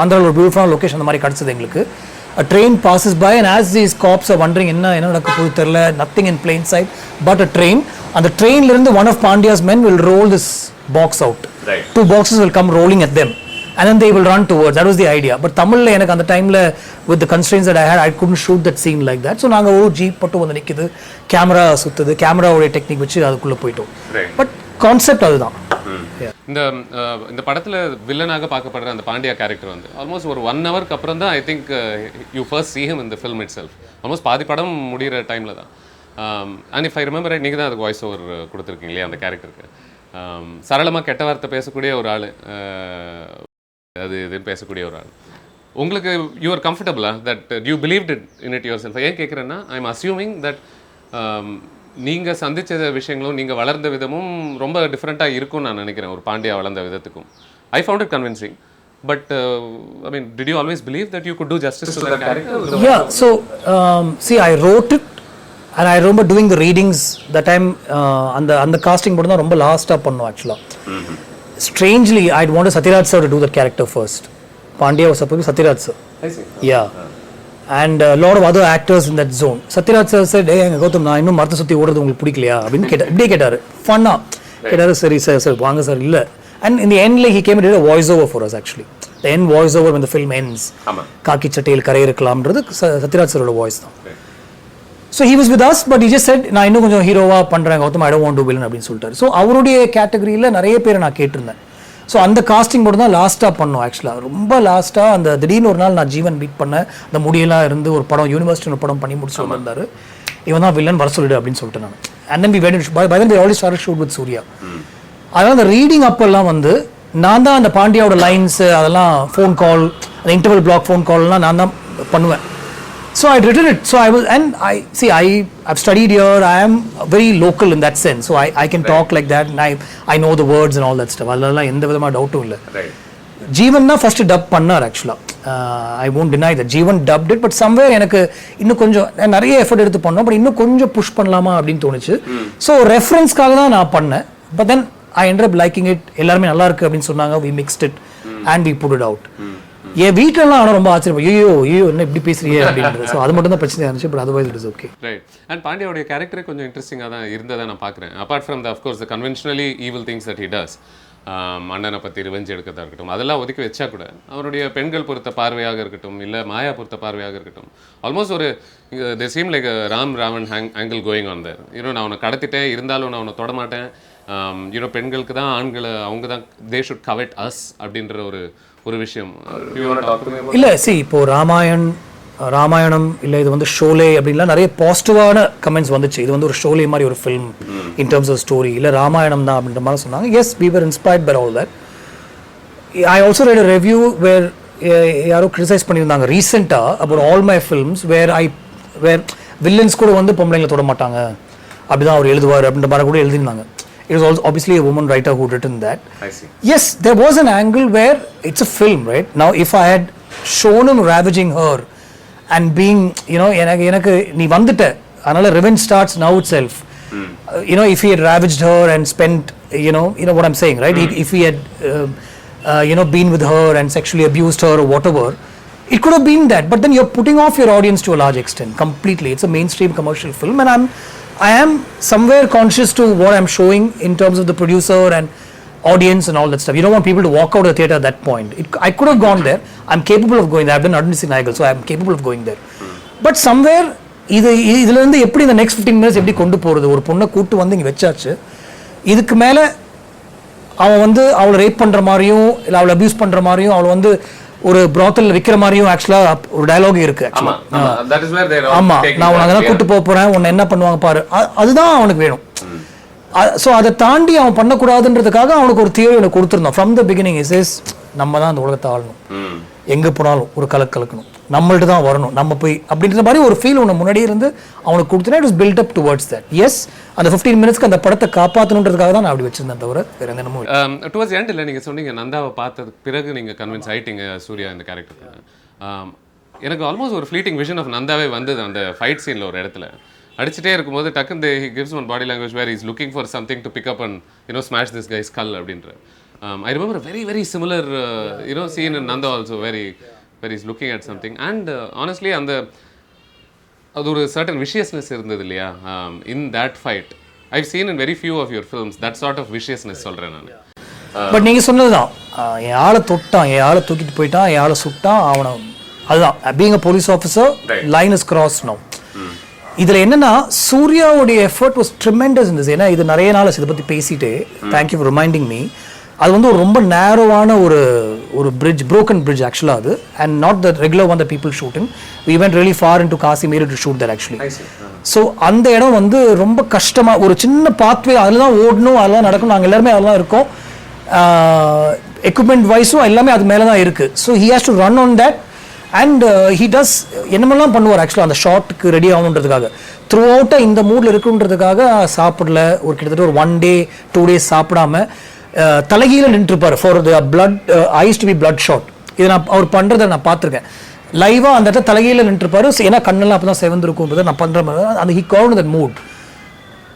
Andhra or beautiful location அந்த மாதிரி கிடைச்சது எங்களுக்கு. A train passes by and as these cops are wondering என்ன நடக்க போகுது தெரியல, nothing in plain sight but a train. And the train ல இருந்து one of Pandya's men will roll this box out. Right. 2 boxes will come rolling at them. And then they will run towards. That was the idea. But Tamil எனக்கு அந்த டைம்ல with the constraints that I had, I couldn't shoot that scene like that. So நாங்க ஒரு jeep போட்டு வந்து நிக்குது, camera சுத்துது, கேமராவோட டெக்னிக் வச்சு அதுக்குள்ள போய்ட்டோம். பட் கான்செப்ட் அதுதான். இந்த படத்துல வில்லனாக பார்க்கப்படுற அந்த பாண்டியா கேரக்டர் வந்து ஆல்மோஸ்ட் ஒரு 1 ஹவருக்கு அப்புறம் தான் I think you first see him in the film itself. Almost பாதி படம் முடிகிற டைம்ல தான். And if I remember right, நீங்கள் தான் அதுக்கு வாய்ஸ் ஓவர் கொடுத்துருக்கீங்க இல்லையா அந்த கேரக்டருக்கு. சரளமாக கெட்ட வார்த்தை பேசக்கூடிய ஒரு ஆள், அது இதுன்னு பேசக்கூடிய ஒரு ஆள். உங்களுக்கு யூ ஆர் கம்ஃபர்டபுளா that you believed it in it your self? ஏன் கேட்குறேன்னா, ஐ எம் அஸ்யூமிங் தட் நீங்கள் சந்தித்த விஷயங்களும் நீங்கள் வளர்ந்த விதமும் ரொம்ப டிஃப்ரெண்ட்டாக இருக்கும்னு நான் நினைக்கிறேன் ஒரு பாண்டியா வளர்ந்த விதத்துக்கும். I found it convincing. But I mean, did you always believe that you could do justice to that character? Yeah, so see, I wrote it and I remember doing the readings that time. And the casting மட்டும் தான் ரொம்ப லாஸ்ட்டாக பண்ணோம் ஆக்சுவலாக. Strangely, I'd wanted Satyaraj sir to do that character first. Pandya was supposed to be Satyaraj sir. I see. Yeah. And a lot of other actors in that zone. Satyaraj sir said, hey, Gautam, நான் இன்னும் மரத்தை சுற்றி ஓடுறது உங்களுக்கு பிடிக்கலையா அப்படின்னு இப்படியே கேட்டார். ஃபன்னாக கேட்டார். சரி சார் வாங்க சார். இல்லை. And in the end, like, he came and did a voiceover for us actually. The end voiceover when the film ends. Kaki Chattel Karai Irakalamன்றது Satyaraj sir voice தான். So he was with us, but he just said, நான் இன்னும் கொஞ்சம் ஹீரோவா பண்றேன் Gautham, I don't want to do villain அப்படின்னு சொல்லிட்டாரு. So அவருடைய கேட்டகரியில் நிறைய பேரை நான் கேட்டிருந்தேன். ஸோ அந்த காஸ்டிங் மட்டும் தான் லாஸ்ட்டாக பண்ணோம் ஆக்சுவலாக. ரொம்ப லாஸ்ட்டாக அந்த திடீர்னு ஒரு நாள் நான் ஜீவன் மீட் பண்ணேன். அந்த முடியெல்லாம் இருந்து ஒரு படம் யூனிவர்சிட்டி ஒரு படம் பண்ணி முடிச்சு வந்தார். இவன் தான் வில்லன் வர சொல்லிடு அப்படின்னு சொல்லிட்டு நான். And then we went in, by then we already started shoot with Surya. அதனால் அந்த ரீடிங் அப்பெல்லாம் வந்து நான் தான் அந்த பாண்டியாவோட லைன்ஸு அதெல்லாம் ஃபோன் கால், அந்த இன்டர்வல் பிளாக் ஃபோன் கால்லாம் நான் தான் பண்ணுவேன். So I written it. So I was and I've studied here. I am very local in that sense. So I can talk like that and I know the words and all that stuff. அதெல்லாம் எந்த விதமாக டவுட்டும் இல்லை. ஜீவன் தான் first dub பண்ணார் ஆக்சுவலாக. ஐ won't deny that. Jeevan dubbed it. But somewhere எனக்கு இன்னும் கொஞ்சம் நிறைய எஃபர்ட் எடுத்து பண்ணோம். பட் இன்னும் கொஞ்சம் புஷ் பண்ணலாமா அப்படின்னு தோணுச்சு. ஸோ ரெஃபரன்ஸ்க்காக தான் நான் பண்ணேன். But then I ended up liking it. எல்லாருமே நல்லா இருக்கு அப்படின்னு சொன்னாங்க. We mixed it and we put it out. என் வீட்டிலலாம் ஆனால் ரொம்ப ஆச்சரியம், ஐயோ என்ன இப்படி பேசுறீங்க அப்படின்றது. ஸோ அது மட்டும் தான் பிரச்சனையாக இருந்துச்சு. But otherwise it is okay. Right. And பாண்டியாவுடைய கேரக்டரே கொஞ்சம் இன்ட்ரெஸ்டிங்காக தான் இருந்ததை நான் பார்க்குறேன். Apart from the of course the conventionally evil things that he does, அண்ணனை பற்றி ரிவெஞ்ச் எடுக்கிறதா இருக்கட்டும், அதெல்லாம் ஒதுக்கி வச்சா கூட அவருடைய பெண்கள் பொறுத்த பார்வையாக இருக்கட்டும், இல்லை மாயா பொறுத்த பார்வையாக இருக்கட்டும், ஆல்மோஸ்ட் ஒரு they seem like Ravan angle going on there. நான் அவனை கடத்திட்டேன், இருந்தாலும் நான் அவனை தொடமாட்டேன், பெண்களுக்கு தான் ஆண்களை அவங்க தான் தே ஷுட் கவெட் அஸ் அப்படின்ற ஒரு விஷயம். இல்லை இப்போ ராமாயணம் இல்லை இது வந்து ஷோலே அப்படின்லாம் நிறைய பாசிட்டிவான கமெண்ட்ஸ் வந்துச்சு. இது வந்து ஒரு ஷோலே மாதிரி ஒரு film in terms of story, இல்லை ராமாயணம் தான் அப்படின்ற மாதிரி சொன்னாங்க. Yes, we were inspired by all that. I also read a review where யாரோ கிரிட்டிசைஸ் பண்ணியிருந்தாங்க ரீசெண்டாக about all my films where villains கூட வந்து பொம்பளைங்களை தொட மாட்டாங்க அப்படிதான் அவர் எழுதுவார் அப்படின்ற மாதிரி கூட எழுதியிருந்தாங்க. It was also obviously a woman writer who written that. I see. Yes, there was an angle where it's a film, right? Now, if I had shown him ravaging her and being, எனக்கு நீ வந்துட்ட, அதனால revenge starts now itself. If he had ravaged her and spent, you know what I'm saying, right? If he had, been with her and sexually abused her or whatever, it could have been that. But then you're putting off your audience to a large extent, completely. It's a mainstream commercial film, and I am somewhere conscious to what I'm showing in terms of the producer and audience and all that stuff. You don't want people to walk out of the theatre at that point. I could have gone there. I'm capable of going there. I've done Adnisi Nayagal, so I'm capable of going there. But somewhere, இதுல இருந்து எப்படி இந்த next 15 minutes எப்படி கொண்டு போகிறது? ஒரு பொண்ணை கூட்டு வந்து இங்கே வச்சாச்சு. இதுக்கு மேலே அவன் வந்து அவளை ரேப் பண்ணுற மாதிரியும் இல்லை அவளை அபியூஸ் பண்ணுற மாதிரியும் அவளை வந்து ஒரு ப்ராத்தல் விற்கிற மாதிரியும் ஆக்சுவலாக ஒரு டயலாக் இருக்கு. ஆமாம், நான் உன்னை அங்கே தான் கூட்டு போக போகிறேன், உன்னை என்ன பண்ணுவாங்க பாரு, அதுதான் அவனுக்கு வேணும். ஸோ அதை தாண்டி அவன் பண்ணக்கூடாதுன்றதுக்காக அவனுக்கு ஒரு தியரி ஒன்று கொடுத்துருந்தான் ஃப்ரம் த பிகினிங். இஸ் நம்ம தான் அந்த உலகத்தை ஆளணும், எங்கே போனாலும் ஒரு கலக்கணும், நம்மள்ட்ட தான் வரணும், நம்ம போய் அப்படின்ற மாதிரி ஒரு ஃபீல் ஒன்று முன்னாடியே இருந்து அவனுக்கு கொடுத்துனா it was built up towards that. Yes, அந்த 15 மினிட்ஸ்க்கு அந்த படத்தை காப்பாற்றணுன்றதுக்காக தான் நான் அப்படி வச்சிருந்தேன், தவிர வேற என்னமோ இல்லை. டுவர்ட்ஸ் எண்ட் இல்லை, நீங்கள் சொன்னீங்க நந்தாவை பார்த்ததுக்கு பிறகு நீங்கள் கன்வின்ஸ் ஆகிட்டீங்க சூர்யா இந்த கேரக்டருக்கு. எனக்கு ஆல்மோஸ்ட் ஒரு ஃப்ளீட்டிங் விஷன் ஆஃப் நந்தாவே வந்தது அந்த ஃபைட் சீனில் ஒரு இடத்துல அடிச்சுட்டே இருக்கும்போது டக்குன்னு he gives one body language where is looking for something to pick up and smash this guy's skull அப்படின்ற. I remember very very similar scene in Nandha also where is looking at something. And honestly அந்த அது ஒரு certain viciousness இருந்தது இல்லையா in that fight. I've seen in very few of your films that sort of viciousness சொல்கிறேன் நான். But நீங்கள் சொன்னதுதான், என் ஆளை தொட்டான், என் ஆளை தூக்கிட்டு போயிட்டான், என் ஆளை சுட்டான், அவனை அதுதான் being a police officer, line is cross now. இதில் என்னன்னா சூர்யாவுடைய எஃபர்ட் வாஸ் ட்ரிமெண்டஸ் இருந்தது. ஏன்னா இது நிறைய நாள் இதை பற்றி பேசிட்டு, தேங்க்யூ ஃபார் ரிமைண்டிங் மீ. அது வந்து ஒரு ரொம்ப நேரோவான ஒரு பிரிட்ஜ், ப்ரோக்கன் பிரிட்ஜ் ஆக்சுவலாக அது. And not the regular one the people shooting, we went really far in to Kashmir to shoot that actually. So அந்த இடம் வந்து ரொம்ப கஷ்டமாக, ஒரு சின்ன பாத்வே அதில் தான் ஓடணும், அதெல்லாம் நடக்கணும், நாங்கள் எல்லாருமே அதெல்லாம் இருக்கோம், எக்யூப்மெண்ட் வைஸும் எல்லாமே அது மேலே தான் இருக்குது. So he has to run on that and he does என்னமெல்லாம் பண்ணுவார் ஆக்சுவலாக அந்த ஷார்ட்டுக்கு ரெடி ஆகணுன்றதுக்காக. த்ரூ அவுட்டாக இந்த மூடில் இருக்குன்றதுக்காக சாப்பிடல, ஒரு கிட்டத்தட்ட ஒரு 1 day 2 days சாப்பிடாம தலைகீழ நின்றுருப்பார் for the blood eyes to be blood shot. இதை நான் அவர் பண்ணுறதை நான் பார்த்துருக்கேன் லைவாக. அந்த இடத்துல தலைகீழ நின்றுருப்பாரு, ஏன்னா கண்ணெல்லாம் அப்போ தான் செவந்திருக்கும்ன்றதை நான் பண்ணுற மாதிரி அந்த he count that mood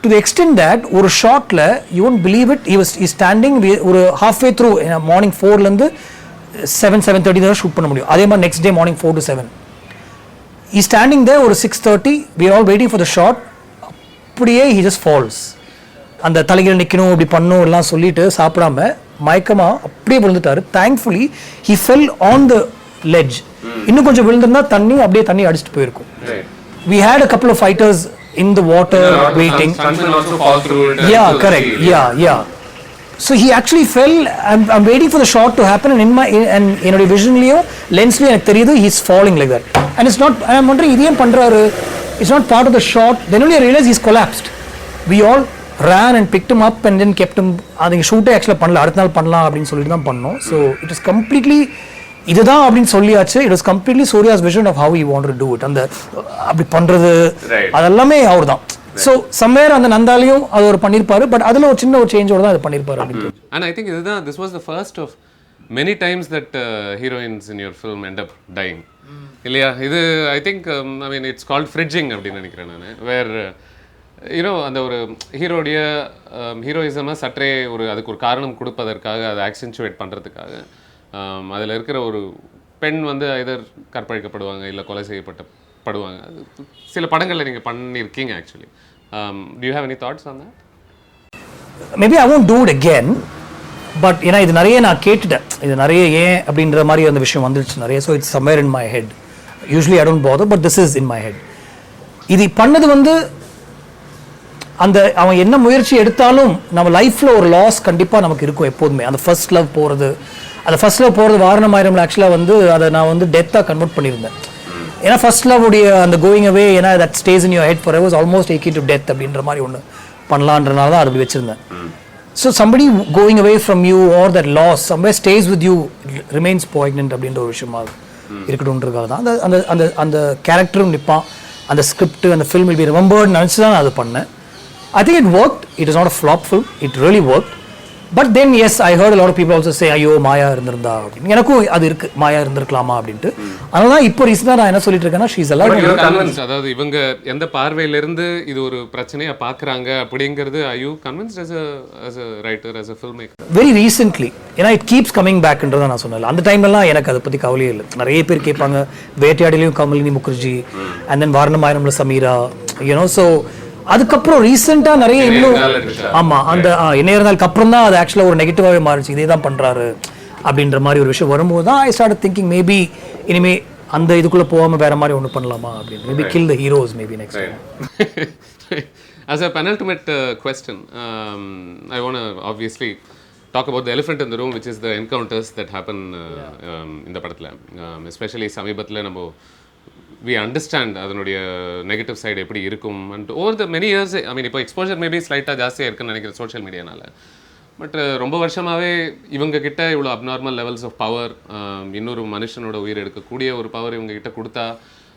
to the extent that ஒரு ஷாட்டில் you won't believe it, he standing ஒரு halfway த்ரூ மார்னிங் 4லேருந்து 7:30 தான் ஷூட் பண்ண முடியும். அதே மாதிரி next day morning 4 to 7 he standing there. ஒரு 6:30 we are all waiting for the shot. அப்படியே ஹி ஜஸ்ட் ஃபால்ஸ். அந்த தலைகள் நிற்கணும், இப்படி பண்ணணும் எல்லாம் சொல்லிட்டு சாப்பிடாம மயக்கமாக அப்படியே விழுந்துட்டாரு. Thankfully he fell on the ledge. இன்னும் கொஞ்சம் விழுந்திருந்தா அப்படியே தண்ணி அடிச்சுட்டு போயிருக்கும். We had a couple of fighters in the water waiting. Yeah, correct. Yeah. So he actually fell. I'm waiting for the shot to happen, and in my என்னோட விஷன்லயும் லென்ஸ்லயும் எனக்கு தெரியுது he's falling like that, and it's not. I'm wondering இது ஏன் பண்றாரு, it's not part of the shot. Then only I realized he's collapsed. We all ran and picked him up and then kept him. அதுங்க ஷூட்டே ஆக்சுவலாக பண்ணல, அடுத்த நாள் பண்ணலாம் அப்படின்னு சொல்லிட்டு தான் பண்ணோம். ஸோ இட் இஸ் கம்ப்ளீட்லி இதுதான் அப்படின்னு சொல்லியாச்சு. It was completely Suriya's vision of how he wanted to do it. அந்த அப்படி பண்ணுறது அதெல்லாமே அவர் தான். ஸோ சம்வேர் அந்த நந்தாலையும் அது ஒரு பண்ணியிருப்பாரு, பட் அதில் ஒரு சின்ன ஒரு சேஞ்சோட தான் அது பண்ணியிருப்பாரு அப்படின்னு. அண்ட் ஐ திங்க் இதுதான் this was the first of many times that heroines in your film end up dying இல்லையா? இது I think I mean it's called fridging அப்படின்னு நினைக்கிறேன் நான். வேர் அந்த ஒரு ஹீரோயிசமாக சற்றே அதுக்கு ஒரு காரணம் கொடுப்பதற்காக, அதை ஆக்சென்சுவேட் பண்ணுறதுக்காக அதில் இருக்கிற ஒரு பெண் வந்து எதர் கற்பழிக்கப்படுவாங்க, இல்லை கொலை செய்யப்படுவாங்க. அது சில படங்களில் நீங்கள் பண்ணியிருக்கீங்க actually. Do you have any thoughts on that? Maybe I won't do it again, but ஏன்னா இது நிறைய நான் கேட்டுட்டேன், இது நிறைய ஏன் அப்படின்ற மாதிரி அந்த விஷயம் வந்துடுச்சு நிறைய. So it's somewhere in my head. Usually I don't bother, but this is in my head. இது பண்ணது வந்து அந்த அவன் என்ன முயற்சி எடுத்தாலும் நம்ம லைஃப்பில் ஒரு லாஸ் கண்டிப்பாக நமக்கு இருக்கும் எப்போதுமே. அந்த ஃபர்ஸ்ட் லவ் போகிறது, அந்த ஃபர்ஸ்ட் லவ் போகிறது வாரணமாயிரம்ல ஆக்சுவலாக வந்து அதை நான் வந்து டெத்தாக கன்வெர்ட் பண்ணியிருந்தேன். ஏன்னா ஃபர்ஸ்ட் லவ் உடைய அந்த கோயிங் அவே, ஏன்னா that stays in your head forever, almost take it to death அப்படின்ற மாதிரி ஒன்று பண்ணலான்றனால தான் அது வச்சுருந்தேன். So somebody going away from you or that loss somewhere stays with you remains poignant அப்படின்ற ஒரு விஷயமாக இருக்கட்டும்ன்றதுக்காக தான் அந்த அந்த அந்த அந்த கேரக்டரும் நிற்பான், அந்த ஸ்கிரிப்ட், அந்த ஃபில்ம் வில் பி ரிமெம்பர்டு நினச்சி தான் நான் அது பண்ணேன். I think it worked. It is not a flop film. It really worked. But then yes, I heard a lot of people also say ஐயோ மாயா இருந்திருந்தா அப்படின்னு. எனக்கும் அது இருக்கு, மாயா இருந்திருக்கலாமா அப்படின்ட்டு. அதனால தான் இப்போ ரீசெண்டாக நான் என்ன சொல்லிட்டு இருக்கேன்னா ஷீஸ் எல்லாம் அதாவது இவங்க எந்த பார்வையிலிருந்து இது ஒரு பிரச்சனையா பார்க்குறாங்க அப்படிங்கிறது are you convinced as a writer, as a filmmaker? Very recently. ஏன்னா it keeps coming backன்றதை நான் சொன்னேன். அந்த டைம்லலாம் எனக்கு அதை பற்றி கவலையே இல்லை. நிறைய பேர் கேட்பாங்க, வேட்டையாடிலையும் கமலினி முகர்ஜி, அண்ட் தென் வாரணமாயிரம்ல சமீரா, ஸோ அதுக்கப்புறம் ரீசெண்டாக நிறைய இன்னும் ஆமாம் அந்த என்ன இருந்தாலுக்கு அப்புறம் தான் அது ஆக்சுவலாக ஒரு நெகட்டிவாகவே மாறிச்சு, இதே தான் பண்ணுறாரு அப்படின்ற மாதிரி ஒரு விஷயம் வரும்போது தான் ஐ ஸ்டார்ட் திங்கிங் மேபி இனிமே அந்த இதுக்குள்ளே போகாமல் வேற மாதிரி ஒன்று பண்ணலாமா அப்படின்னு. Maybe kill the heroes maybe next. As a penultimate question, I want to obviously talk about the elephant in the room, which is the encounters that happen in the படத்தில் எஸ்பெஷலி சமீபத்தில் நம்ம we understand அதனுடைய negative side எப்படி இருக்கும் and over the many years I mean இப்போ exposure maybe ஸ்லைட்டாக ஜாஸ்தியாக இருக்குன்னு நினைக்கிறேன் சோஷியல் மீடியானால. பட் ரொம்ப வருஷமாகவே இவங்க கிட்ட இவ்வளோ அப்நார்மல் லெவல்ஸ் ஆஃப் பவர், இன்னொரு மனுஷனோட உயிர் எடுக்கக்கூடிய ஒரு பவர் இவங்க கிட்ட கொடுத்தா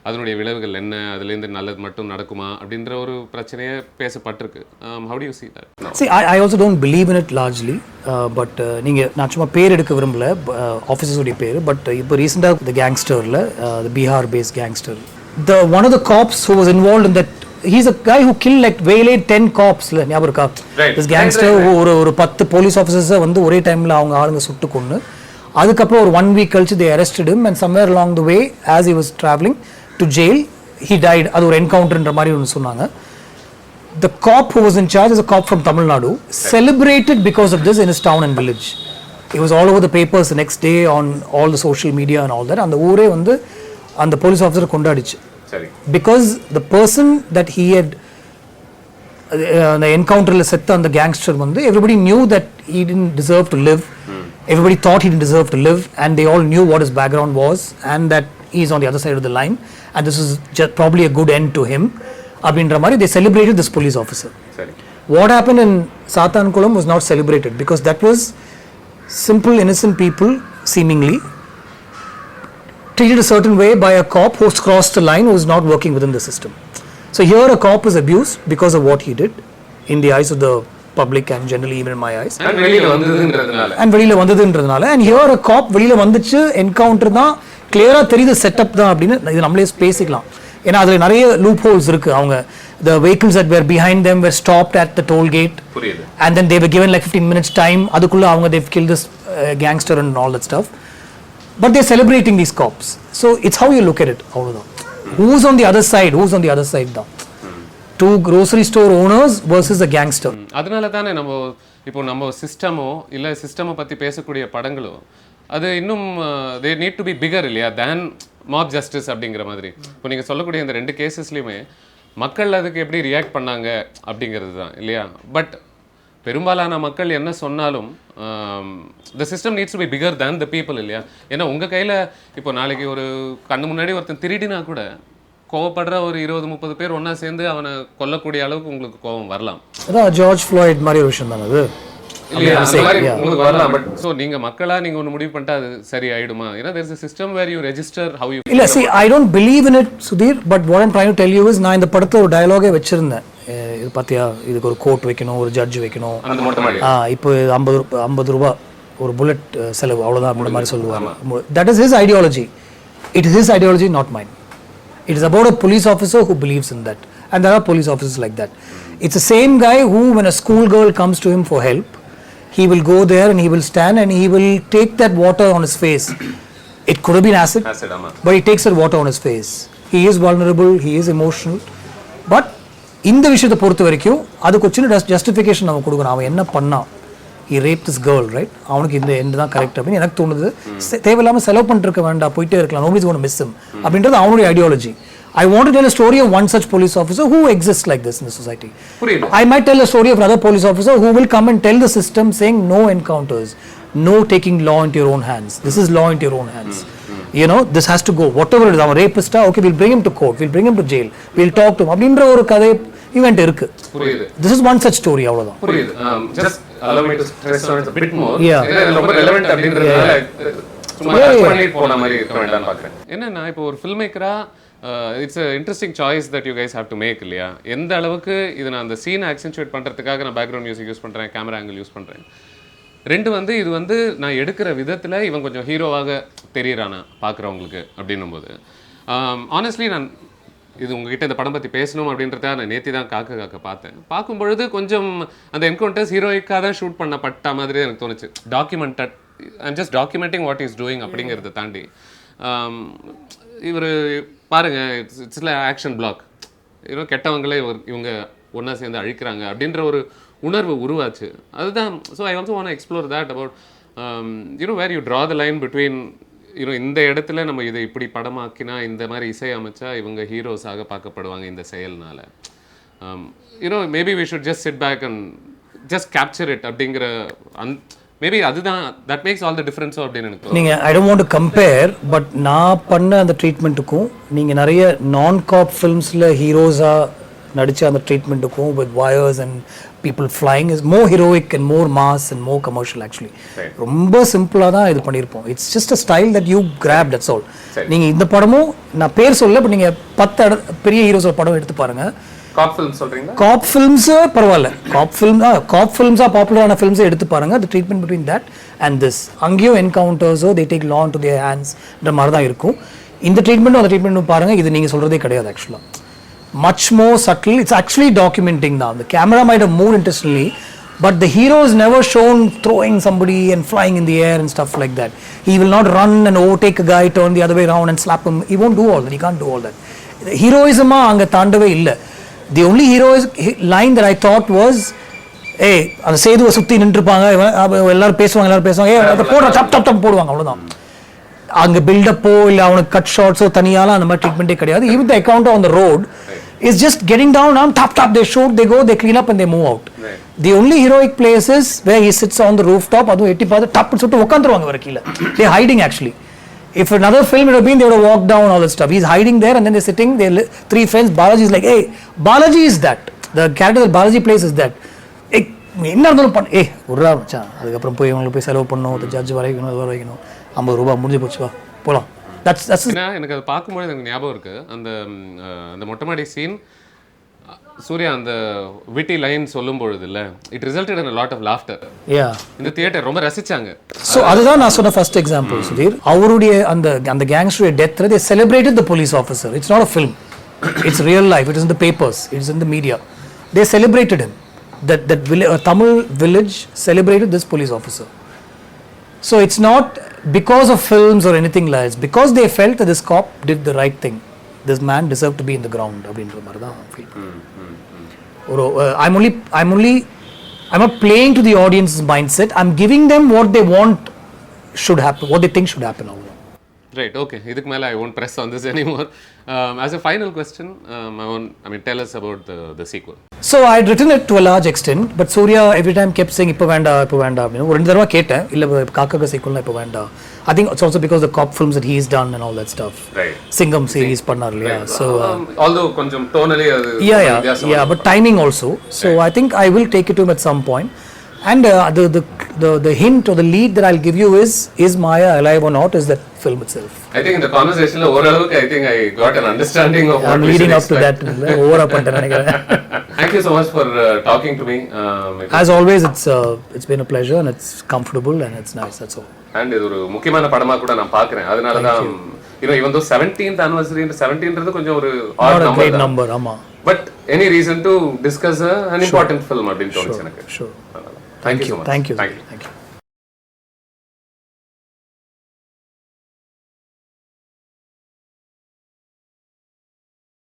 அதனுடைய விளைவுகள் என்ன, அதுலேருந்து நல்லது மட்டும் நடக்குமா அப்படின்ற ஒரு பிரச்சனையே பேசப்பட்டிருக்கு. how do you see that? See, I also don't believe in it largely, but நீங்கள் நான் சும்மா பேர் எடுக்க விரும்பல ஆஃபீஸர்ஸோடைய பேர், பட் இப்போ ரீசெண்டாக the gangsterல the Bihar based gangster, one of the cops who was involved in that, he's a guy who killed like waylaid 10 cops, ஞாபகம் இருக்கா? This gangster ஒரு 10 போலீஸ் ஆஃபீஸர்ஸை வந்து ஒரே டைமில் அவங்க ஆளுங்க சுட்டு கொண்டு, அதுக்கப்புறம் ஒரு 1 week கழிச்சு they arrested him and somewhere along the way as he was traveling to jail he died. அது ஒரு என்கவுண்டர்ன்ற மாதிரி ஒன்று சொன்னாங்க. The cop who was in charge is a cop from Tamil Nadu, celebrated because of this in his town and village. It was all over the papers the next day on all the social media and all that. அந்த ஊரே வந்து அந்த police officer கொண்டாடிச்சு. சரி. Because the person that he had அந்த என்கவுண்டரில் செத்த அந்த gangster வந்து everybody knew that he didn't deserve to live. Everybody thought he didn't deserve to live and they all knew what his background was and that he is on the other side of the line and this is just probably a good end to him. அப்படின்ற மாதிரி they celebrated this police officer. சரி. What happened in Sathankulam was not celebrated because that was simple innocent people seemingly treated a certain way by a cop who's crossed the line, who's not working within the system. So here a cop is abused because of what he did in the eyes of the public and generally even in my eyes. And வெளியில வந்ததுன்றதுனால. And வெளியில வந்ததுன்றதுனால and here a cop வெளியில வந்துச்சு, encounter தான், கிளியரா தெரியுது setup தான் அப்படின்னு இது நம்மளே பேசிக்கலாம். ஏன்னா அதுல நிறைய லூப் ஹோல்ஸ் இருக்கு. அவங்க the vehicles that were behind them were stopped at the toll gate புரியுது. and then they were given like 15 minutes time, அதுக்குள்ள அவங்க they've killed this gangster and all that stuff, but they're celebrating these cops. So it's how you look at it. அவ்வளவுதான். Who's on the other side தான். Two grocery store owners versus a gangster. அதனால தானே நம்ம சிஸ்டமோ இல்லை சிஸ்டமை பற்றி பேசக்கூடிய படங்களோ அது இன்னும் they need to be figure இல்லையா தேன் மாப் ஜஸ்டிஸ் அப்படிங்கிற மாதிரி. இப்போ நீங்கள் சொல்லக்கூடிய இந்த 2 கேசஸ்லையுமே மக்கள் அதுக்கு எப்படி ரியாக்ட் பண்ணாங்க அப்படிங்கிறது தான் இல்லையா. பட் பெரும்பாலான மக்கள் என்ன சொன்னாலும் the system needs to be figure than the people இல்லையா. ஏன்னா உங்கள் கையில் இப்போ நாளைக்கு ஒரு கண்ணு முன்னாடி ஒருத்தன் திருடினா கூட கோவப்படுற ஒரு 20-30 பேர் ஒன்றா சேர்ந்து அவனை கொல்லக்கூடிய அளவுக்கு உங்களுக்கு கோவம் வரலாம். அதான் ஜார்ஜ் ஃப்ளாய்ட் மாதிரி ஒரு விஷயம் தானே அது. உங்களுக்கு வரலாம். பட் ஸோ நீங்கள் மக்களாக நீங்கள் ஒன்று முடிவு பண்ணிட்டா அது சரி ஆயிடுமா? ஏன்னா there is a system where you register how you. இல்லை, see, I don't believe in it, Sudhir, but what I'm trying to tell you is நான் இந்த படத்தில் ஒரு டயலாகே வச்சிருந்தேன். இது பார்த்தியா, இதுக்கு ஒரு கோர்ட் வைக்கணும், ஒரு ஜட்ஜ் வைக்கணும், இப்போ 50 ரூபா ஒரு புல்லட் செலவு, அவ்வளோதான் அப்படி மாதிரி சொல்லுவாங்க. That is his ideology. It is his ideology, not mine. It is about a police officer who believes in that, and there are police officers like that. It's the same guy who, when a school girl comes to him for help, he will go there and he will stand and he will take that water on his face. It could have been acid, but he takes that water on his face. He is vulnerable, he is emotional, but இந்த விஷயத்தை பொறுத்த வரைக்கும் அதுக்கு ஒரு சின்ன justification நம்ம கொடுக்கணும். அவன் என்ன பண்ணான், he raped this girl, right? அவனுக்கு இந்த எண்ட் தான் கரெக்ட் அப்படின்னு எனக்கு தோணுது. தேவையில்லாமல் செலவு பண்ணிருக்க வேண்டாம், போயிட்டே இருக்கலாம், nobody's going to miss him அப்படின்றது அவனுடைய ideology. I want to tell a story of one such police officer who exists like this in the society. I might tell a story of another police officer who will come and tell the system saying no encounters, no taking law into your own hands. This is law into your own hands. You know, this has to go. Whatever it is, our rapist, okay, we'll bring him to court, we'll bring him to jail, we'll talk to him. அப்படின்ற ஒரு கதை event இருக்கு. புரியுது. This is one such story, அவ்வளவுதான். புரியுது. Just allow me to stress on it a bit more. Yeah. இது ரொம்ப relevant அப்படின்றதால சும்மா பண்ணி போன மாதிரி இருக்க வேண்டாம்னு பார்க்குறேன். என்னன்னா இப்போ ஒரு ஃபில்ம் மேக்கரா it's a interesting choice that you guys have to make இல்லையா. எந்த அளவுக்கு இது நான் அந்த சீனை ஆக்சென்ச்சுவேட் பண்ணுறதுக்காக நான் பேக்ரவுண்ட் மியூசிக் யூஸ் பண்ணுறேன், கேமரா ஆங்கிள் யூஸ் பண்ணுறேன். 2 இது வந்து நான் எடுக்கிற விதத்தில் இவன் கொஞ்சம் ஹீரோவாக தெரியிறானா பார்க்குறவங்களுக்கு அப்படின்னும் போது ஆனஸ்ட்லி நான் இது உங்ககிட்ட இந்த படம் பற்றி பேசணும் அப்படின்றத நான் நேற்று தான் காக்க பார்த்தேன். பார்க்கும்பொழுது கொஞ்சம் அந்த என்கவுண்டர்ஸ் ஹீரோயிக்காக தான் ஷூட் பண்ணப்பட்ட மாதிரி எனக்கு தோணுச்சு. Documented, I'm just documenting what is doing அப்படிங்கிறத தாண்டி இவர் பாருங்கள் இட்ஸ் ஆக்ஷன் பிளாக், இன்னும் கெட்டவங்களே இவங்க ஒன்றா சேர்ந்து அழிக்கிறாங்க அப்படின்ற ஒரு உணர்வு உருவாச்சு. அதுதான். So I also want to explore that about you know where you draw the line between you know இந்த இடத்துல நம்ம இதை இப்படி படமாக்கினா இந்த மாதிரி இசை அமைச்சா இவங்க ஹீரோஸாக பார்க்கப்படுவாங்க இந்த செயல்னால. You know maybe we should just sit back and just capture it அப்படிங்கிற மேபி அதுதான் தட் மேக்ஸ் ஆல் த டிஃபரன்ஸோ அப்படின்னு எனக்கு தோணுது. நீங்கள் I don't want to compare, but நான் பண்ண அந்த ட்ரீட்மெண்ட்டுக்கும் நீங்கள் நிறைய நான் காப் ஃபில்ம்ஸில் ஹீரோஸாக நடித்த அந்த ட்ரீட்மெண்ட்டுக்கும் with wires and people flying is more heroic and more mass and more commercial actually. ரொம்ப சிம்பிளாக தான் இது பண்ணியிருப்போம். It's just a style that you grab, that's all. நீங்கள் இந்த படமும் நான் பேர் சொல்ல, பட் நீங்கள் 10 பெரிய ஹீரோஸோட படம் எடுத்து பாருங்கள். காப் ஃபிலிம் சொல்றீங்களா? காப் ஃபிலிம்ஸ் பரவாயில்ல, காப் ஃபிலிம்ஸாக பாப்புலரான ஃபிலிம்ஸை எடுத்து பாருங்க. The treatment between that and this, அங்கேயும் என்கவுண்டர்ஸோ they take law to their ஹேண்ட்ஸ்ன்ற மாதிரி தான் இருக்கும். இந்த ட்ரீட்மெண்ட்டும் அந்த ட்ரீட்மெண்ட்டும் பாருங்க, இது நீங்கள் சொல்கிறதே கிடையாது ஆக்சுவலாக. Much more subtle, it's actually documenting தான். The camera might have moved intentionally, but the hero is never shown throwing somebody and flying in the air and stuff like that. He will not run and overtake a guy, turn the other way around and slap him. He won't do all that. He can't do all that. Heroism அங்கே தாண்டவே இல்லை. The only heroic line that I thought was, ஏய் அந்த சேதுவை சுற்றி நின்றுப்பாங்க, எல்லாரும் பேசுவாங்க, ஏ அதை போடுற dub போடுவாங்க, அவ்வளோதான். அங்கே பில்டப்போ இல்லை அவனுக்கு கட் ஷாட்ஸோ தனியாலாம் அந்த மாதிரி ட்ரீட்மெண்ட்டே கிடையாது. Even the account on the road is just getting down on top, they shoot, they go, they clean up and they move out. Right. The only heroic place is where he sits on the rooftop, adu etti paathu tap nu sottu ukandruvaanga vara keela. They are hiding actually. If another film would have been, they would have walked down all that stuff. He's hiding there and then they're sitting, they 3 friends. Balaji is like, hey, Balaji is that. The character that Balaji plays is that. Hey, enna irundhalum pan, hey urra macha, adukapram poi ivangalukku poi selavu pannum, the judge varaikano adu varaikano, 50 ரூபாய் முடிஞ்சு போச்சு, வா போலாம். That's எனக்கு அது பார்க்கும்போது எனக்கு ஞாபகம் இருக்கு, அந்த அந்த மொட்டைமாடி சீன் சூர்யா அந்த விட்டி லைன் சொல்லும் பொழுது இல்ல, it resulted in a lot of laughter. இந்த தியேட்டர் ரொம்ப ரசிச்சாங்க. ஸோ அதுதான் நான் சொன்ன ஃபர்ஸ்ட் எக்ஸாம்பிள் சுதீர். அவருடைய அந்த கேங்ஸ்டருடைய death, they celebrated the police officer. It's not a film, it's real life. It is in the papers, it is in the media. They celebrated him. That Tamil village celebrated this police officer. So it's not because of films or anything like that. It's because they felt that this cop did the right thing. This man deserved to be in the ground. அப்படின்ற மாதிரி தான் feel. I'm not playing to the audience's mindset. I'm giving them what they want should happen, what they think should happen. Right, okay. இதுக்கு மேல I won't press on this anymore. As a final question, tell us about the sequel. So I had written it to a large extent, but Surya every time kept saying இப்போ வேண்டாம் ஒரு 2 தடவை கேட்டேன், இல்ல காக்காக்கு சீக்வல்னா இப்போ வேண்டாம். I think it's also because the cop films that he's done and all that stuff. Right. Singam series பண்ணார் இல்லையா. So although கொஞ்சம் tonally அது yeah, but timing also. So I think I will take it to him at some point. And the hint or the lead that I'll give you is Maya alive or not, is that film itself. I think in the conversation overalukku I think I got an understanding of what I'm leading up to that. Over பண்ணிட்டேன் நினைக்கிறேன். Thank you so much for talking to me. As always, it's been a pleasure and it's comfortable and it's nice, that's all. And இது ஒரு முக்கியமான படமா கூட நான் பார்க்கறேன். அதனால தான் even though 17th anniversary 17ன்றது கொஞ்சம் ஒரு odd number ஆமா. But any reason to discuss an important film அப்படினு தோணுச்சு எனக்கு. Sure. Thank you so much. Thank you.